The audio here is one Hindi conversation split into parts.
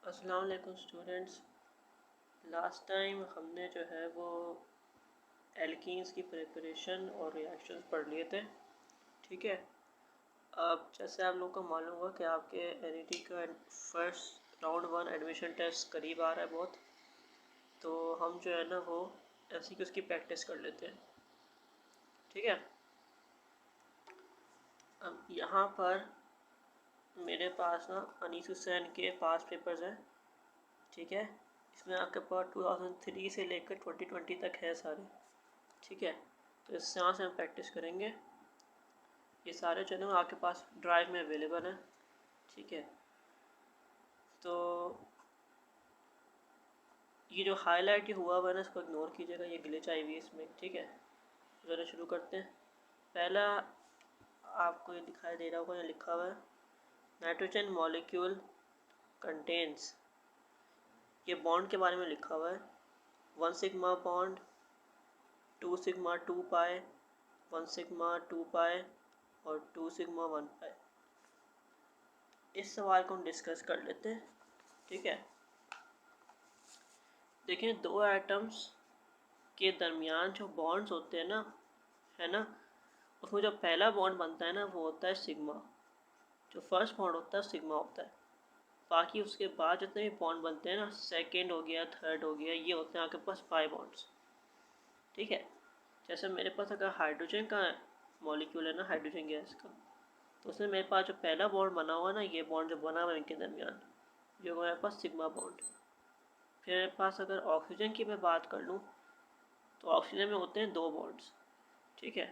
अस्सलाम वालेकुम स्टूडेंट्स। लास्ट टाइम हमने जो है वो एल्कीन्स की प्रिपरेशन और रिएक्शंस पढ़ लिए थे। ठीक है, अब जैसे आप लोगों को मालूम होगा कि आपके एनईटी का फर्स्ट राउंड 1 एडमिशन टेस्ट करीब आ रहा है बहुत, तो हम जो है ना वो एमसीक्यूज़ की प्रैक्टिस कर लेते हैं। ठीक है, अब यहाँ पर मेरे पास ना अनीस हुसैन के पास पेपर्स हैं। ठीक है, इसमें आपके पास 2003 से लेकर 2020 तक है सारे। ठीक है, तो इससे यहाँ से हम प्रैक्टिस करेंगे। ये सारे जो है ना आपके पास ड्राइव में अवेलेबल हैं। ठीक है, तो ये जो हाईलाइट हुआ हुआ है ना इसको इग्नोर कीजिएगा, ये ग्लिच आई हुई है इसमें। ठीक है, ज़रा शुरू करते हैं। पहला आपको ये दिखाई दे रहा होगा, ये लिखा हुआ है नाइट्रोजन मॉलिक्यूल कंटेन्स। ये बॉन्ड के बारे में लिखा हुआ है 1 सिग्मा बॉन्ड, 2 सिग्मा 2 पाई, 1 सिग्मा 2 पाई और 2 सिग्मा 1 पाई। इस सवाल को हम डिस्कस कर लेते हैं। ठीक है, देखें दो एटम्स के दरमियान जो बॉन्ड्स होते हैं ना, है ना, उसमें जो पहला बॉन्ड बनता है ना वो होता है सिग्मा। जो फर्स्ट बॉन्ड होता है सिग्मा होता है। बाकी उसके बाद जितने भी बॉन्ड बनते हैं ना, सेकेंड हो गया, थर्ड हो गया, ये होते हैं आपके पास पाई बॉन्ड्स। ठीक है, जैसे मेरे पास अगर हाइड्रोजन का मॉलिक्यूल है ना, हाइड्रोजन गैस का, तो उसमें मेरे पास जो पहला बॉन्ड बना हुआ है ना, ये बॉन्ड जो बना हुआ है इनके दरमियान, जो मेरे पास सिग्मा बॉन्ड। फिर मेरे पास अगर ऑक्सीजन की मैं बात कर लूँ तो ऑक्सीजन में होते हैं दो बॉन्ड्स। ठीक है,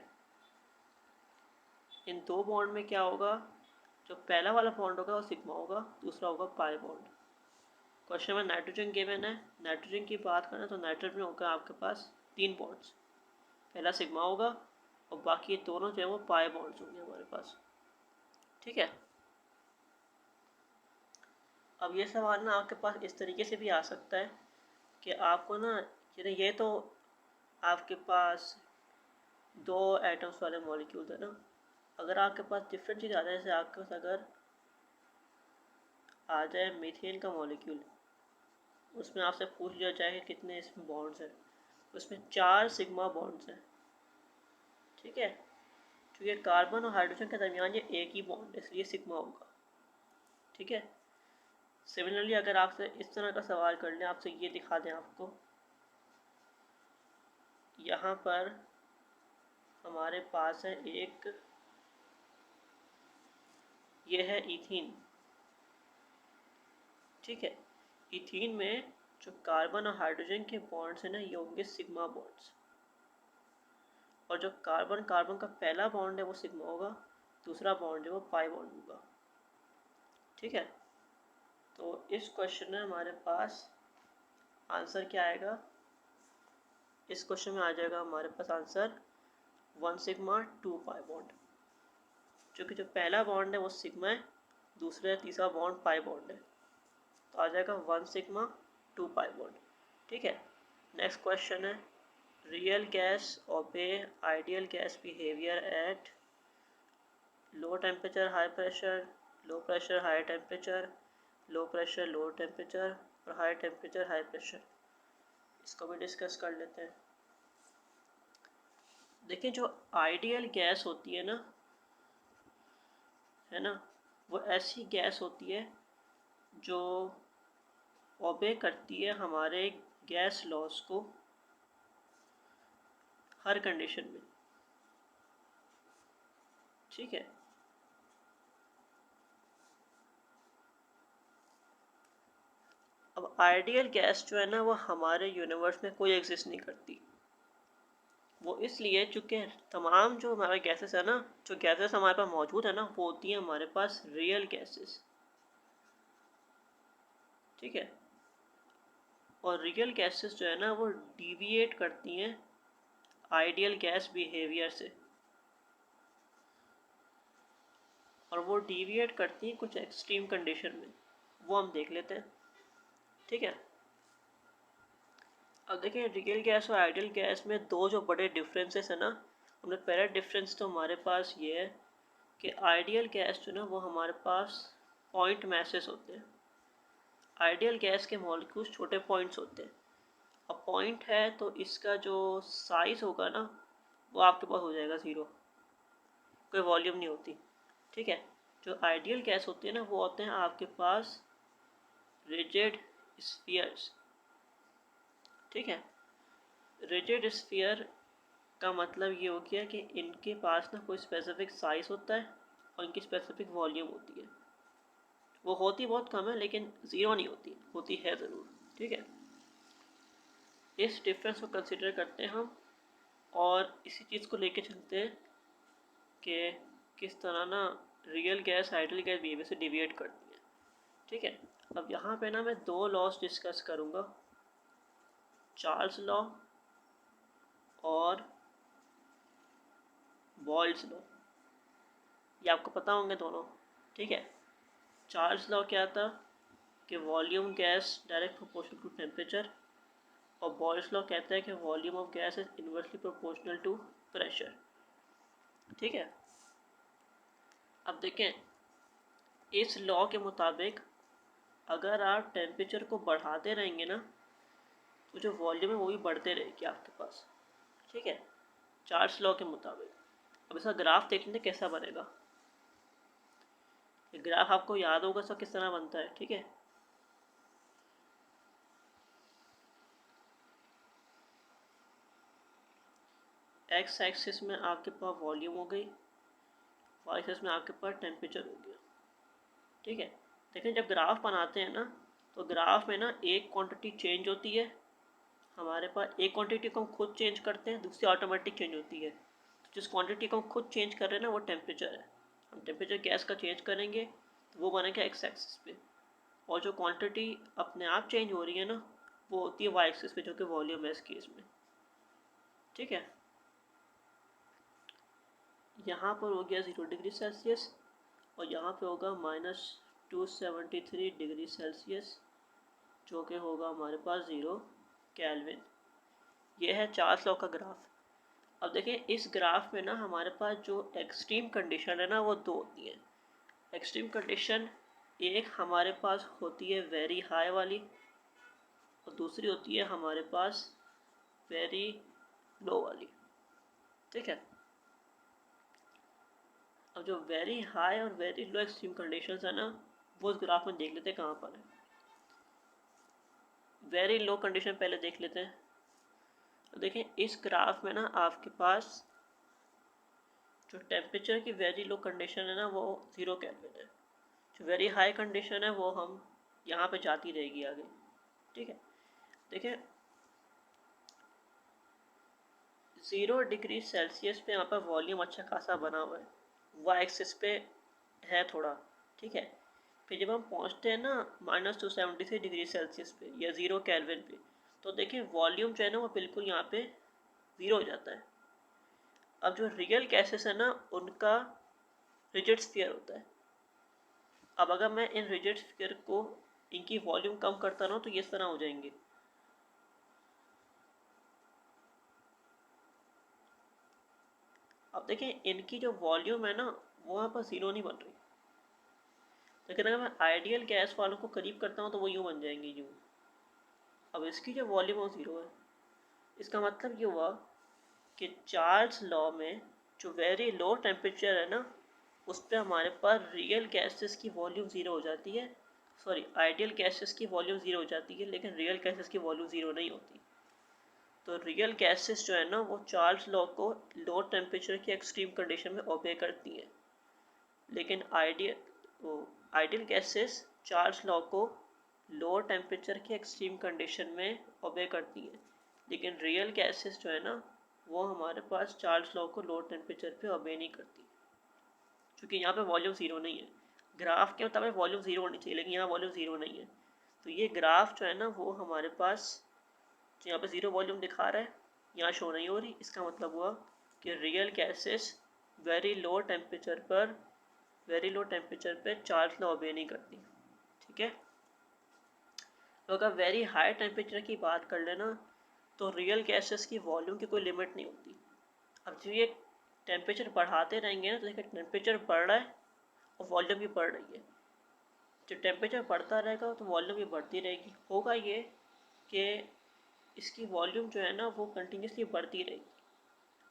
इन दो बॉन्ड में क्या होगा, जो पहला वाला बॉन्ड होगा वो सिग्मा होगा, दूसरा होगा पाई बॉन्ड। क्वेश्चन में नाइट्रोजन गिवन है, नाइट्रोजन की बात करें तो नाइट्रोजन में होगा आपके पास 3 बॉन्ड्स। पहला सिग्मा होगा और बाकी दोनों जो है वो पाई बॉन्ड्स होंगे हमारे पास। ठीक है, अब ये सवाल ना आपके पास इस तरीके से भी आ सकता है कि आपको ना ये तो आपके पास दो एटम्स वाले मॉलिक्यूल है ना, अगर आपके पास डिफरेंट चीज़ आ जाए, जैसे आपके पास अगर आ जाए मीथेन का मॉलिक्यूल, उसमें आपसे पूछ लिया जाए कि कितने इसमें बॉन्ड्स हैं, उसमें 4 सिग्मा बॉन्ड्स हैं। ठीक है, क्योंकि कार्बन और हाइड्रोजन के दरमियान ये एक ही बॉन्ड है, इसलिए सिग्मा होगा। ठीक है, सिमिलरली अगर आपसे इस तरह का सवाल कर लें, आपसे ये दिखा दें आपको, यहाँ पर हमारे पास है एक, ये है इथीन। ठीक है, इथीन में जो कार्बन और हाइड्रोजन के बॉन्ड्स हैं ना, ये होंगे सिग्मा बॉन्ड्स। और जो कार्बन कार्बन का पहला बॉन्ड है वो सिग्मा होगा, दूसरा बॉन्ड है वो पाई बॉन्ड होगा। ठीक है, तो इस क्वेश्चन में हमारे पास आंसर क्या आएगा, इस क्वेश्चन में आ जाएगा हमारे पास आंसर 1 सिग्मा 2 पाई बॉन्ड। क्योंकि जो पहला बॉन्ड है वो सिग्मा है, दूसरा तीसरा बॉन्ड पाई बॉन्ड है, तो आ जाएगा 1 सिग्मा 2 पाई बॉन्ड। ठीक है, नेक्स्ट क्वेश्चन है रियल गैस ओबे ideal gas behaviour at low temperature high pressure, low pressure high temperature, low pressure low temperature और हाई टेम्परेचर हाई प्रेशर। इसको भी डिस्कस कर लेते हैं। देखिए जो आइडियल गैस होती है ना, वो ऐसी गैस होती है जो ओबे करती है हमारे गैस लॉस को हर कंडीशन में। ठीक है, अब आइडियल गैस जो है ना वो हमारे यूनिवर्स में कोई एग्जिस्ट नहीं करती। वो इसलिए चूँकि तमाम जो हमारे गैसेस है ना, जो गैसेस हमारे पास मौजूद है ना, वो होती हैं हमारे पास रियल गैसेस। ठीक है, और रियल गैसेस जो है ना वो डिविएट करती हैं आइडियल गैस बिहेवियर से, और वो डिविएट करती हैं कुछ एक्सट्रीम कंडीशन में, वो हम देख लेते हैं। ठीक है, अब देखिए रियल गैस और आइडियल गैस में दो जो बड़े डिफरेंसेस है ना, उनमें पहला डिफरेंस तो हमारे पास ये है कि आइडियल गैस जो ना वो हमारे पास पॉइंट मैसेस होते हैं, आइडियल गैस के मॉलिक्यूल्स छोटे पॉइंट्स होते हैं। अब पॉइंट है तो इसका जो साइज होगा ना वो आपके पास हो जाएगा ज़ीरो, कोई वॉल्यूम नहीं होती। ठीक है, जो आइडियल गैस होती है ना वो होते हैं आपके पास रिजिड स्फीयर्स। ठीक है, रिजिड स्फीयर का मतलब ये हो गया कि इनके पास ना कोई स्पेसिफिक साइज होता है और इनकी स्पेसिफिक वॉल्यूम होती है। वो होती बहुत कम है लेकिन ज़ीरो नहीं होती, होती है ज़रूर। ठीक है, इस डिफरेंस को कंसिडर करते हैं हम और इसी चीज़ को लेके चलते हैं कि किस तरह ना real gas ideal gas behaviour से डिविएट करती है। ठीक है, अब यहाँ पे ना मैं दो लॉस डिस्कस करूँगा, चार्ल्स लॉ और बॉयल्स लॉ। ये आपको पता होंगे दोनों। ठीक है, चार्ल्स लॉ क्या था कि volume gas direct proportional to temperature, और बॉयल्स लॉ कहता है कि volume of gas is inversely proportional to pressure. ठीक है, अब देखें इस लॉ के मुताबिक अगर आप टेम्परेचर को बढ़ाते रहेंगे ना तो जो वॉल्यूम है वो भी बढ़ते रहेगी आपके पास। ठीक है, चार्ल्स लॉ के मुताबिक। अब इसका ग्राफ देख लेते कैसा बनेगा। ये ग्राफ आपको याद होगा सब किस तरह बनता है। ठीक है, एक्स एक्सिस में आपके पास वॉल्यूम हो गई, वाई एक्सिस में आपके पास टेम्परेचर हो गया। ठीक है, लेकिन जब ग्राफ बनाते हैं ना तो ग्राफ में ना एक क्वांटिटी चेंज होती है, हमारे पास एक क्वांटिटी को हम खुद चेंज करते हैं, दूसरी ऑटोमेटिक चेंज होती है। तो जिस क्वांटिटी को हम खुद चेंज कर रहे हैं ना वो टेम्परेचर है। हम टेम्परेचर गैस का चेंज करेंगे तो वो बनेगा एक्स एक्सिस पे, और जो क्वांटिटी अपने आप चेंज हो रही है ना वो होती है वाई एक्सिस पे, जो कि वॉल्यूम है इस केस में। ठीक है, यहाँ पर हो गया 0 डिग्री सेल्सियस और यहाँ पे होगा -273 डिग्री सेल्सियस, जो कि होगा हमारे पास 0 केल्विन। ये है चार्ल्स लॉ का ग्राफ। अब देखें इस ग्राफ में ना हमारे पास जो एक्सट्रीम कंडीशन है ना वो दो होती है। एक्सट्रीम कंडीशन एक हमारे पास होती है वेरी हाई वाली और दूसरी होती है हमारे पास वेरी लो वाली। ठीक है, अब जो वेरी हाई और वेरी लो एक्सट्रीम कंडीशंस है ना वो इस ग्राफ में देख लेते हैं कहाँ पर है। वेरी लो कंडीशन पहले देख लेते हैं। तो देखें इस ग्राफ में ना आपके पास जो टेम्परेचर की वेरी लो कंडीशन है ना वो 0 केल्विन है। जो वेरी हाई कंडीशन है वो हम यहाँ पे जाती रहेगी आगे। ठीक है, देखिए 0 डिग्री सेल्सियस पे यहाँ पर वॉल्यूम अच्छा खासा बना हुआ है, वाई एक्सिस पे है थोड़ा। ठीक है, फिर जब हम पहुँचते हैं ना -273 डिग्री सेल्सियस पे या 0 केल्विन पे तो देखिए वॉल्यूम जो है ना वो बिल्कुल यहाँ पे 0 हो जाता है। अब जो रियल गैसेस है ना उनका रिजिड स्फीयर होता है। अब अगर मैं इन रिजिड स्फीयर को इनकी वॉल्यूम कम करता रहूँ तो ये इस तरह हो जाएंगे। अब देखिए इनकी जो वॉल्यूम है ना वो यहाँ पर 0 नहीं बन रही, लेकिन अगर मैं आइडियल गैस वालों को करीब करता हूँ तो वो यूँ बन जाएंगे यूँ। अब इसकी जो वॉल्यूम है वो 0 है। इसका मतलब ये हुआ कि चार्ल्स लॉ में जो वेरी लो टेम्परेचर है ना उस पर हमारे पास रियल गैसेस की वॉल्यूम 0 हो जाती है, सॉरी आइडियल गैसेस की वॉल्यूम 0 हो जाती है, लेकिन रियल गैसेस की वॉल्यूम 0 नहीं होती। तो रियल गैसेस जो है ना वो चार्ल्स लॉ को लो टेम्परेचर की एक्सट्रीम कंडीशन में ओबे करती हैं, लेकिन आइडियल गैसेस चार्ल्स लॉ को लो टेम्परेचर की एक्सट्रीम कंडीशन में ओबे करती हैं, लेकिन रियल गैसेस जो है ना वो हमारे पास चार्ल्स लॉ को लो टेम्परेचर पे ओबे नहीं करती, क्योंकि यहाँ पे वॉल्यूम 0 नहीं है। ग्राफ के मुताबिक वॉल्यूम 0 होनी चाहिए लेकिन यहाँ वॉल्यूम 0 नहीं है। तो ये ग्राफ जो है ना वो हमारे पास जो यहाँ पे 0 वॉल्यूम दिखा रहा है यहाँ शो नहीं हो रही। इसका मतलब हुआ कि real gases very low temperature पे चार्ल्स लॉ ओबे नहीं करती। ठीक है, तो अगर वेरी हाई टेम्परेचर की बात कर लेना तो रियल गैसेस की वॉल्यूम की कोई लिमिट नहीं होती। अब जो ये टेम्परेचर बढ़ाते रहेंगे ना तो देखिए टेम्परेचर बढ़ रहा है और वॉल्यूम भी बढ़ रही है। जब टेम्परेचर बढ़ता रहेगा तो वॉल्यूम भी बढ़ती रहेगी। होगा ये कि इसकी वॉल्यूम जो है ना वो कंटिन्यूसली बढ़ती रहेगी,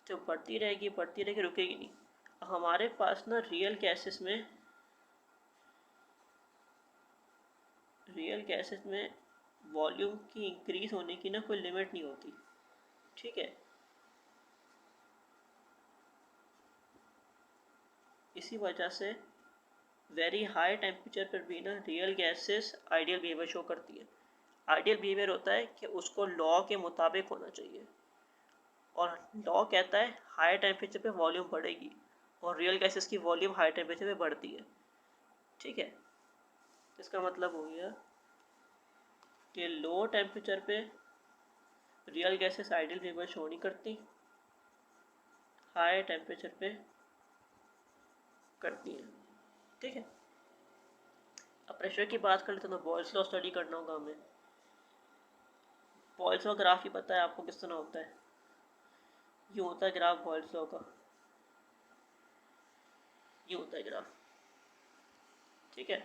जब बढ़ती रहेगी रुकेगी नहीं। हमारे पास ना रियल गैसेस में वॉल्यूम की इंक्रीज होने की ना कोई लिमिट नहीं होती, ठीक है। इसी वजह से वेरी हाई टेम्परेचर पर भी ना real gases ideal behaviour show करती है। आइडियल बिहेवियर होता है कि उसको लॉ के मुताबिक होना चाहिए, और लॉ कहता है हाई टेम्परेचर पे वॉल्यूम बढ़ेगी, और रियल गैसेस की वॉल्यूम हाई टेम्परेचर पे बढ़ती है, ठीक है। इसका मतलब हो गया कि लो टेम्परेचर पे real gases ideal behaviour show नहीं करती, हाई टेम्परेचर पे करती हैं, ठीक है। अब प्रेशर की बात कर लेते हैं तो बॉयल्स लॉ स्टडी करना होगा हमें। बॉयल्स लॉ ग्राफ ही पता है आपको किस तरह होता है। यूँ होता है ग्राफ बॉयल्स लॉ का, यूँ होता है ग्राफ, ठीक है।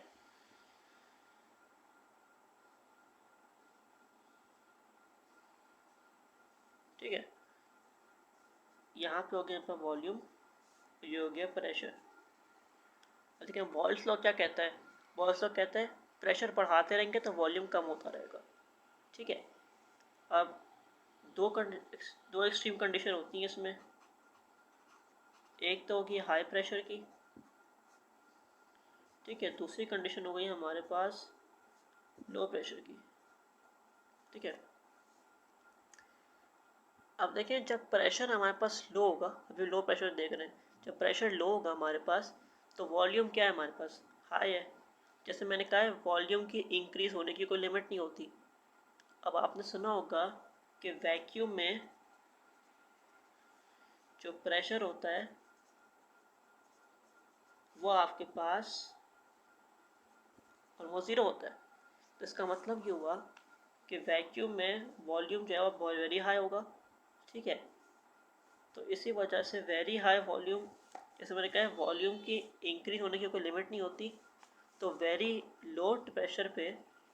ठीक है, यहाँ पे हो गया अपना वॉल्यूम, ये हो गया प्रेशर। देखिए बॉयल्स लॉ क्या कहता है, बॉयल्स लॉ कहता है प्रेशर बढ़ाते रहेंगे तो वॉल्यूम कम होता रहेगा, ठीक है। अब दो एक्सट्रीम कंडीशन होती हैं इसमें, एक तो होगी हाई प्रेशर की, ठीक है, दूसरी कंडीशन हो गई हमारे पास लो प्रेशर की, ठीक है। अब देखें जब प्रेशर हमारे पास लो होगा, अभी लो प्रेशर देख रहे हैं, जब प्रेशर लो होगा हमारे पास तो वॉल्यूम क्या है हमारे पास, हाई है। जैसे मैंने कहा है वॉल्यूम की इंक्रीज होने की कोई लिमिट नहीं होती। अब आपने सुना होगा कि वैक्यूम में जो प्रेशर होता है वो आपके पास ऑलमोस्ट ज़ीरो होता है। तो इसका मतलब ये हुआ कि वैक्यूम में वॉल्यूम जो है वो वेरी हाई होगा, ठीक है। तो इसी वजह से वेरी हाई वॉल्यूम, जैसे मैंने कहा वॉल्यूम की इंक्रीज होने की कोई लिमिट नहीं होती, तो वेरी लो प्रेशर पे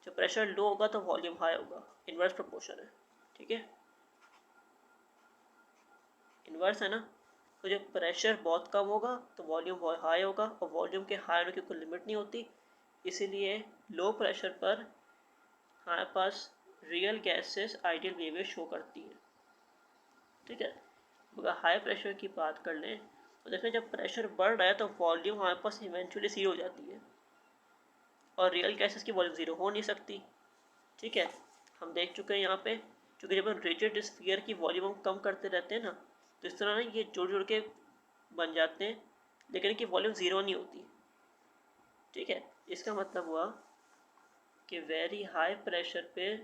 जब प्रेशर लो होगा तो वॉल्यूम हाई होगा, इन्वर्स प्रोपोर्शन है, ठीक है। इन्वर्स है ना, तो जब प्रेशर बहुत कम होगा तो वॉल्यूम बहुत हाई होगा, और वॉल्यूम के हाई होने की कोई लिमिट नहीं होती, इसीलिए लो प्रेशर पर हमारे पास real gases ideal behaviour show करती है, ठीक है। अगर हाई प्रेशर की बात कर लें तो देखें जब प्रेशर बढ़ रहा है तो वॉल्यूम हमारे पास इवेंचुअली ज़ीरो हो जाती है, और रियल गैसेस की वॉल्यूम ज़ीरो हो नहीं सकती, ठीक है। हम देख चुके हैं यहाँ पे, क्योंकि जब हम रिजिड स्फीयर की वॉल्यूम हम कम करते रहते हैं ना, तो इस तरह ना ये जुड़ जुड़ के बन जाते हैं, लेकिन इनकी वॉल्यूम ज़ीरो नहीं होती, ठीक है। इसका मतलब हुआ कि वेरी हाई प्रेशर पे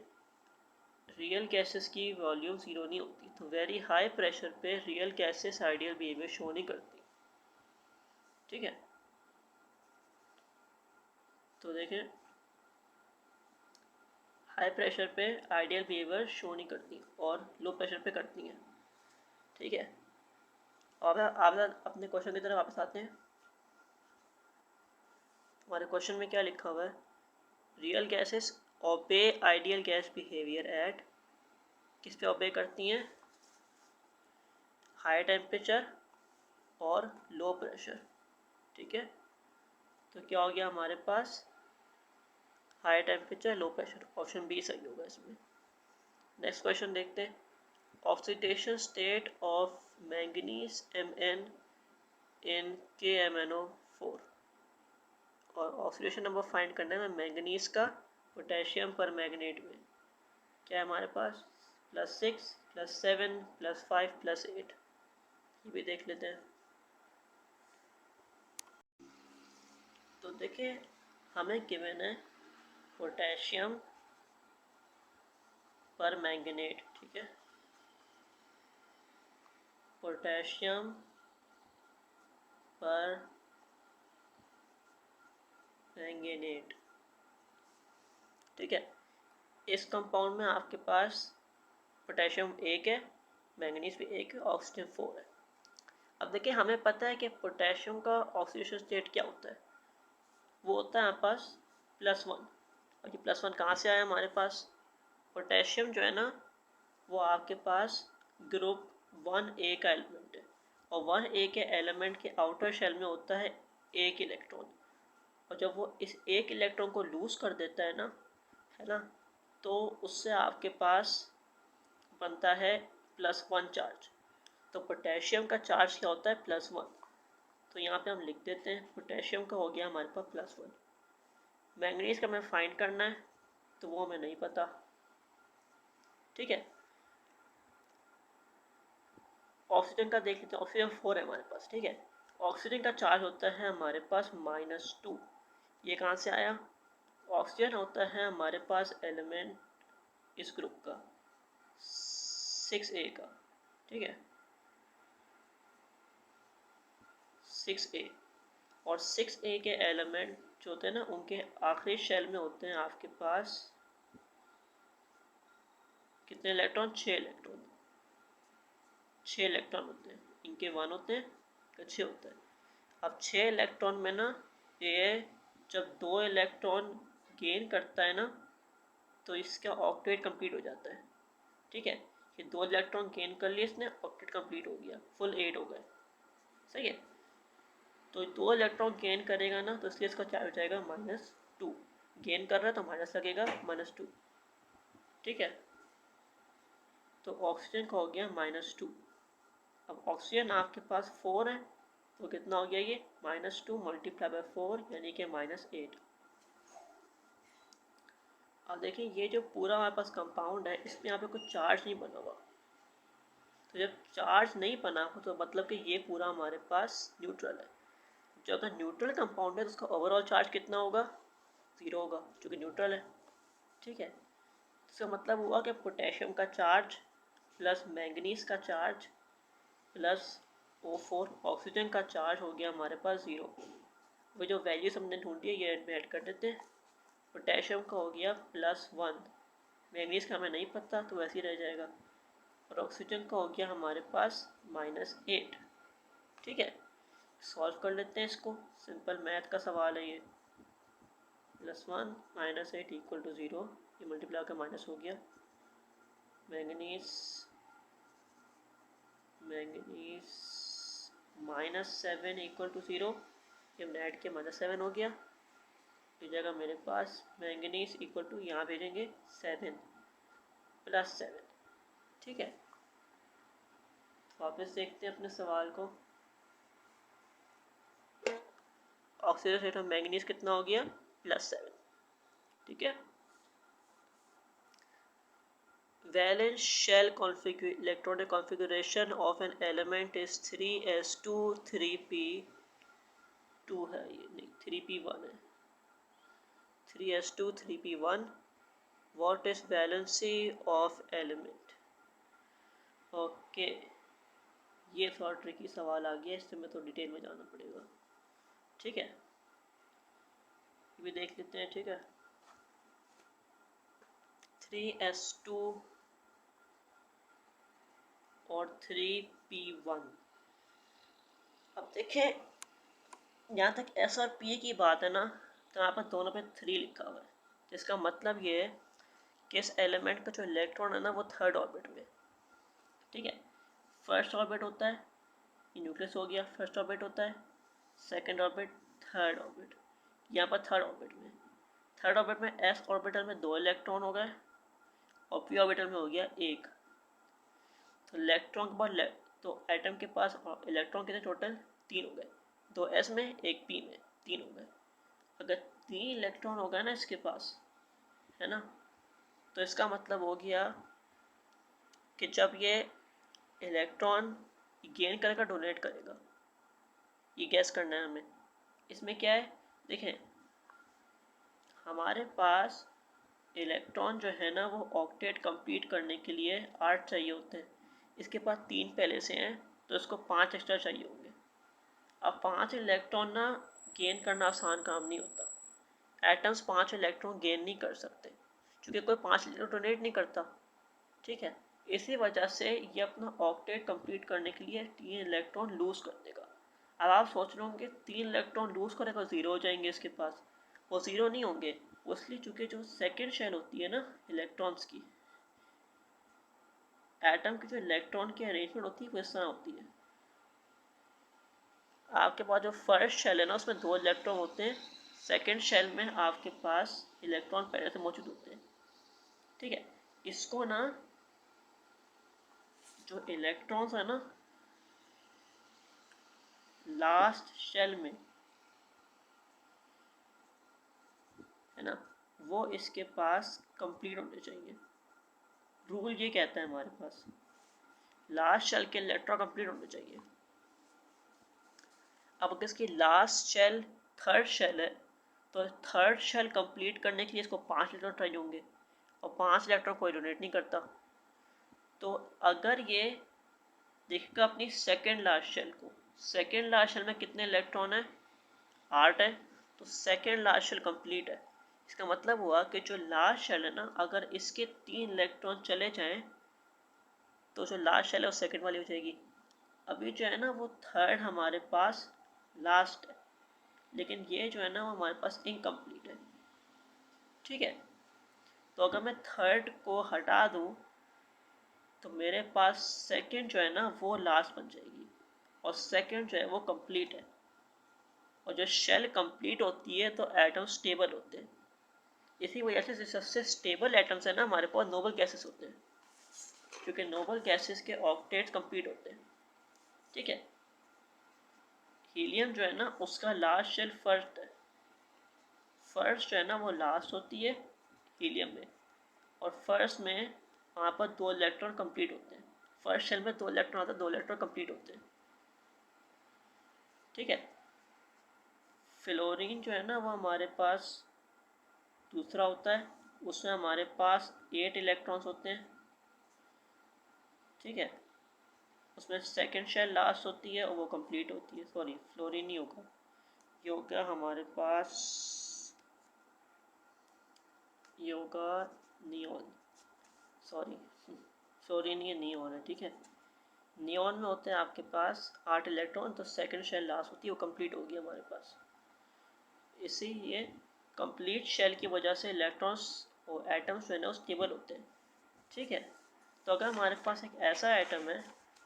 रियल गैसेस की वॉल्यूम ज़ीरो नहीं होती, तो वेरी हाई प्रेशर पे real gases ideal behaviour show नहीं करती, ठीक है। तो देखें हाई प्रेशर पे आइडियल बिहेवियर शो नहीं करती और लो प्रेशर पे करती हैं, ठीक है। और आप अपने क्वेश्चन की तरफ वापस आते हैं। हमारे क्वेश्चन में क्या लिखा हुआ है, real gases obey ideal gas behaviour at, किस पे ओबे करती हैं, हाई टेम्परेचर और लो प्रेशर, ठीक है। तो क्या हो गया हमारे पास high temperature low pressure, option B सही होगा इसमें। नेक्स्ट क्वेश्चन देखते हैं, oxidation state of manganese Mn in KMnO4, और ऑक्सीडेशन नंबर फाइंड करना है मैंगनीज का पोटेशियम पर मैग्नेट में, क्या है हमारे पास +6 +7 +5 +8, ये भी देख लेते हैं। तो देखिए हमें गिवन है पोटेशियम पर मैंगनेट, ठीक है, पोटेशियम पर मैंगनेट, ठीक है। इस कंपाउंड में आपके पास पोटेशियम 1 है, मैंगनीज भी 1 है, ऑक्सीजन 4 है। अब देखिए हमें पता है कि पोटेशियम का ऑक्सीडेशन स्टेट क्या होता है, वो होता है हमारे पास +1। और ये +1 कहाँ से आया हमारे पास? पोटेशियम जो है ना वो आपके पास ग्रुप 1A का एलिमेंट है, और 1A के एलिमेंट के आउटर शेल में होता है एक इलेक्ट्रॉन, और जब वो इस एक इलेक्ट्रॉन को लूज कर देता है ना, तो उससे आपके पास बनता है +1 चार्ज। तो पोटेशियम का चार्ज क्या होता है? +1। तो यहाँ पे हम लिख देते हैं पोटेशियम का हो गया हमारे पास +1। मैंगनीज का हमें फाइंड करना है, तो वो हमें नहीं पता, ठीक है। ऑक्सीजन का देख लेते हैं, ऑक्सीजन 4 है हमारे पास, ठीक है। ऑक्सीजन का चार्ज होता है हमारे पास -2। ये कहाँ से आया? ऑक्सीजन होता है हमारे पास एलिमेंट इस ग्रुप का 6A का, ठीक है, 6A। और 6A के एलिमेंट जो होते हैं ना उनके आखिरी शेल में होते हैं आपके पास कितने इलेक्ट्रॉन? 6 इलेक्ट्रॉन। 6 इलेक्ट्रॉन होते हैं, इनके 1 होते हैं तो 6 होता है। अब 6 इलेक्ट्रॉन में ना ये जब 2 इलेक्ट्रॉन गेन करता है ना तो इसका ऑक्टेट कंप्लीट हो जाता है, ठीक है। ये 2 इलेक्ट्रॉन गेन कर लिए इसने, ऑक्टेट कंप्लीट हो गया, फुल 8 हो गए, सही है। तो 2 इलेक्ट्रॉन गेन करेगा ना तो इसलिए इसका चार्ज हो जाएगा -2। गेन कर रहा है तो माइनस लगेगा -2, ठीक है। तो ऑक्सीजन का हो गया -2। अब ऑक्सीजन आपके पास 4 है तो कितना हो गया ये? -2 × 4 यानी कि -8। अब देखिए ये जो पूरा हमारे पास कंपाउंड है इसमें यहाँ पे कुछ चार्ज नहीं बना हुआ, तो जब चार्ज नहीं बना हो तो मतलब कि ये पूरा हमारे पास न्यूट्रल है। जब अगर न्यूट्रल कंपाउंड है तो उसका ओवरऑल चार्ज कितना होगा? 0 होगा, क्योंकि न्यूट्रल है, ठीक है। इसका मतलब हुआ कि पोटेशियम का चार्ज प्लस मैंगनीज का चार्ज प्लस O4 ऑक्सीजन का चार्ज हो गया हमारे पास 0। वो जो वैल्यूज हमने ढूंढी है ये में ऐड कर देते हैं। पोटेशियम का हो गया +1, मैंगनीज का हमें नहीं पता तो वैसे ही रह जाएगा, और ऑक्सीजन का हो गया हमारे पास -8, ठीक है। सॉल्व कर लेते हैं इसको, सिंपल मैथ का सवाल है ये। +1 -8 = 0, ये मल्टीप्लाई का माइनस हो गया। मैंगनीज -7 = 0, ये हमने ऐड किया, -7 हो गया। इस जगह मेरे पास मैंगनीज इक्वल टू यहाँ भेजेंगे 7 + 7, ठीक है। वापस देखते हैं अपने सवाल को। ऑक्सीजन में मैंगनीज कितना हो गया? +7, ठीक है। Valence shell electronic configuration of an element is 3s2 3p2 है, ये नहीं 3p1 है, 3s2 3p1। What is valency of element? Okay, ये थोड़ा ट्रिकी सवाल आ गया, इससे मैं तो डिटेल में जाना पड़ेगा, ठीक है। ये भी देख लेते हैं, ठीक है। 3s2 और 3p1। अब देखें, यहाँ तक s और p की बात है ना तो यहाँ पर दोनों पे 3 लिखा हुआ है, जिसका मतलब ये है कि इस एलिमेंट का जो इलेक्ट्रॉन है ना वो थर्ड ऑर्बिट में, ठीक है। फर्स्ट ऑर्बिट होता है, ये न्यूक्लियस हो गया, फर्स्ट ऑर्बिट होता है, सेकंड ऑर्बिट, थर्ड ऑर्बिट। यहाँ पर थर्ड ऑर्बिट में, थर्ड ऑर्बिट में s ऑर्बिटल में 2 इलेक्ट्रॉन हो गए और p ऑर्बिटल में हो गया 1। तो इलेक्ट्रॉन के बाद तो एटम के पास इलेक्ट्रॉन कितने टोटल? 3 हो गए, 2 s में 1 p में, 3 हो गए। अगर 3 इलेक्ट्रॉन हो गए ना इसके पास, है ना, तो इसका मतलब हो गया कि जब ये इलेक्ट्रॉन गेन करेगा डोनेट करेगा, ये गैस करना है हमें। इसमें क्या है देखें, हमारे पास इलेक्ट्रॉन जो है ना वो ऑक्टेट कंप्लीट करने के लिए 8 चाहिए होते हैं, इसके पास 3 पहले से हैं तो इसको 5 एक्स्ट्रा चाहिए होंगे। अब 5 इलेक्ट्रॉन ना गेन करना आसान काम नहीं होता, एटम्स 5 इलेक्ट्रॉन गेन नहीं कर सकते क्योंकि कोई 5 इलेक्ट्रॉन डोनेट नहीं करता, ठीक है। इसी वजह से ये अपना ऑक्टेट कंप्लीट करने के लिए 3 इलेक्ट्रॉन लूज कर देगा। अब आप सोच रहे होंगे 3 इलेक्ट्रॉन लूज करेगा 0 हो जाएंगे इसके पास, वो 0 नहीं होंगे, उसलिए चूंकि जो सेकेंड शेल होती है ना इलेक्ट्रॉन्स की, एटम की जो इलेक्ट्रॉन की अरेंजमेंट होती है वो इस तरह होती है। आपके पास जो फर्स्ट शेल है ना उसमें 2 इलेक्ट्रॉन होते हैं, सेकेंड शेल में आपके पास इलेक्ट्रॉन पहले से मौजूद होते हैं। ठीक है, इसको ना जो इलेक्ट्रॉन्स है ना लास्ट शेल में है ना, वो इसके पास कंप्लीट होने चाहिए। रूल ये कहता है हमारे पास लास्ट शेल के इलेक्ट्रॉन कंप्लीट होने चाहिए। अब अगर इसकी लास्ट शेल थर्ड शेल है तो थर्ड शेल कंप्लीट करने के लिए इसको 5 इलेक्ट्रॉन चाहिए होंगे, और 5 इलेक्ट्रॉन कोई डोनेट नहीं करता। तो अगर ये देखिएगा अपनी सेकेंड लास्ट शेल को, सेकेंड लास्ट शेल में कितने इलेक्ट्रॉन है, 8 है, तो सेकेंड लास्ट शेल कंप्लीट है। इसका मतलब हुआ कि जो लास्ट शेल है ना, अगर इसके 3 इलेक्ट्रॉन चले जाएं तो जो लास्ट शेल है वो सेकेंड वाली हो जाएगी। अभी जो है ना वो थर्ड हमारे पास लास्ट है, लेकिन ये जो है ना वो हमारे पास इनकम्प्लीट है। ठीक है, तो अगर मैं थर्ड को हटा दूं तो मेरे पास सेकंड जो है ना वो लास्ट बन जाएगी, और सेकंड जो है वो कंप्लीट है। और जो शेल कंप्लीट होती है तो एटम स्टेबल होते हैं। इसी वजह से सबसे स्टेबल एटम्स है ना हमारे पास नोबल गैसेस होते हैं, क्योंकि नोबल गैसेस के ऑक्टेट्स कंप्लीट होते हैं। ठीक है, हीलियम जो है ना उसका लास्ट शेल फर्स्ट है, फर्स्ट जो है ना वो लास्ट होती है हीलियम में, और फर्स्ट में वहाँ पर 2 इलेक्ट्रॉन कंप्लीट होते हैं। फर्स्ट शेल में 2 इलेक्ट्रॉन आता है, 2 इलेक्ट्रॉन कंप्लीट होते हैं। ठीक है, फ्लोरीन जो है ना वो हमारे पास दूसरा होता है, उसमें हमारे पास 8 इलेक्ट्रॉन्स होते हैं। ठीक है, उसमें सेकंड शेल लास्ट होती है और वो कंप्लीट होती है। सॉरी, फ्लोरीन नहीं होगा, ये होगा हमारे पास, ये होगा नियोन। सॉरी, फ्लोरीन ये नियोन है। ठीक है, नियोन में होते हैं आपके पास 8 इलेक्ट्रॉन, तो सेकंड शेल लास्ट होती है, वो कंप्लीट होगी हमारे पास। इसीलिए कंप्लीट शेल की वजह से इलेक्ट्रॉन्स और एटम्स जो है ना वो स्टेबल होते हैं। ठीक है, तो अगर हमारे पास एक ऐसा एटम है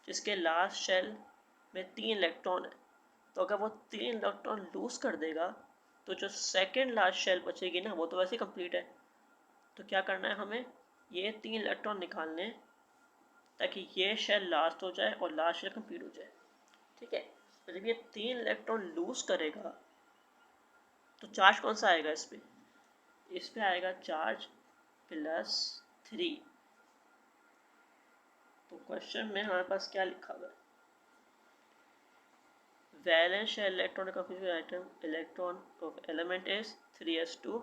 जिसके लास्ट शेल में 3 इलेक्ट्रॉन है, तो अगर वो 3 इलेक्ट्रॉन लूज कर देगा तो जो सेकंड लास्ट शेल बचेगी ना वो तो वैसे ही कंप्लीट है। तो क्या करना है हमें, ये 3 इलेक्ट्रॉन निकालने ताकि ये शेल लास्ट हो जाए और लास्ट शेल कंप्लीट हो जाए। ठीक है, तो जब ये 3 इलेक्ट्रॉन लूज करेगा तो चार्ज कौन सा आएगा इस पे आएगा चार्ज +3। तो क्वेश्चन में हमारे पास क्या लिखा हुआ है, valence shell electron confusion item electron of element is 3s2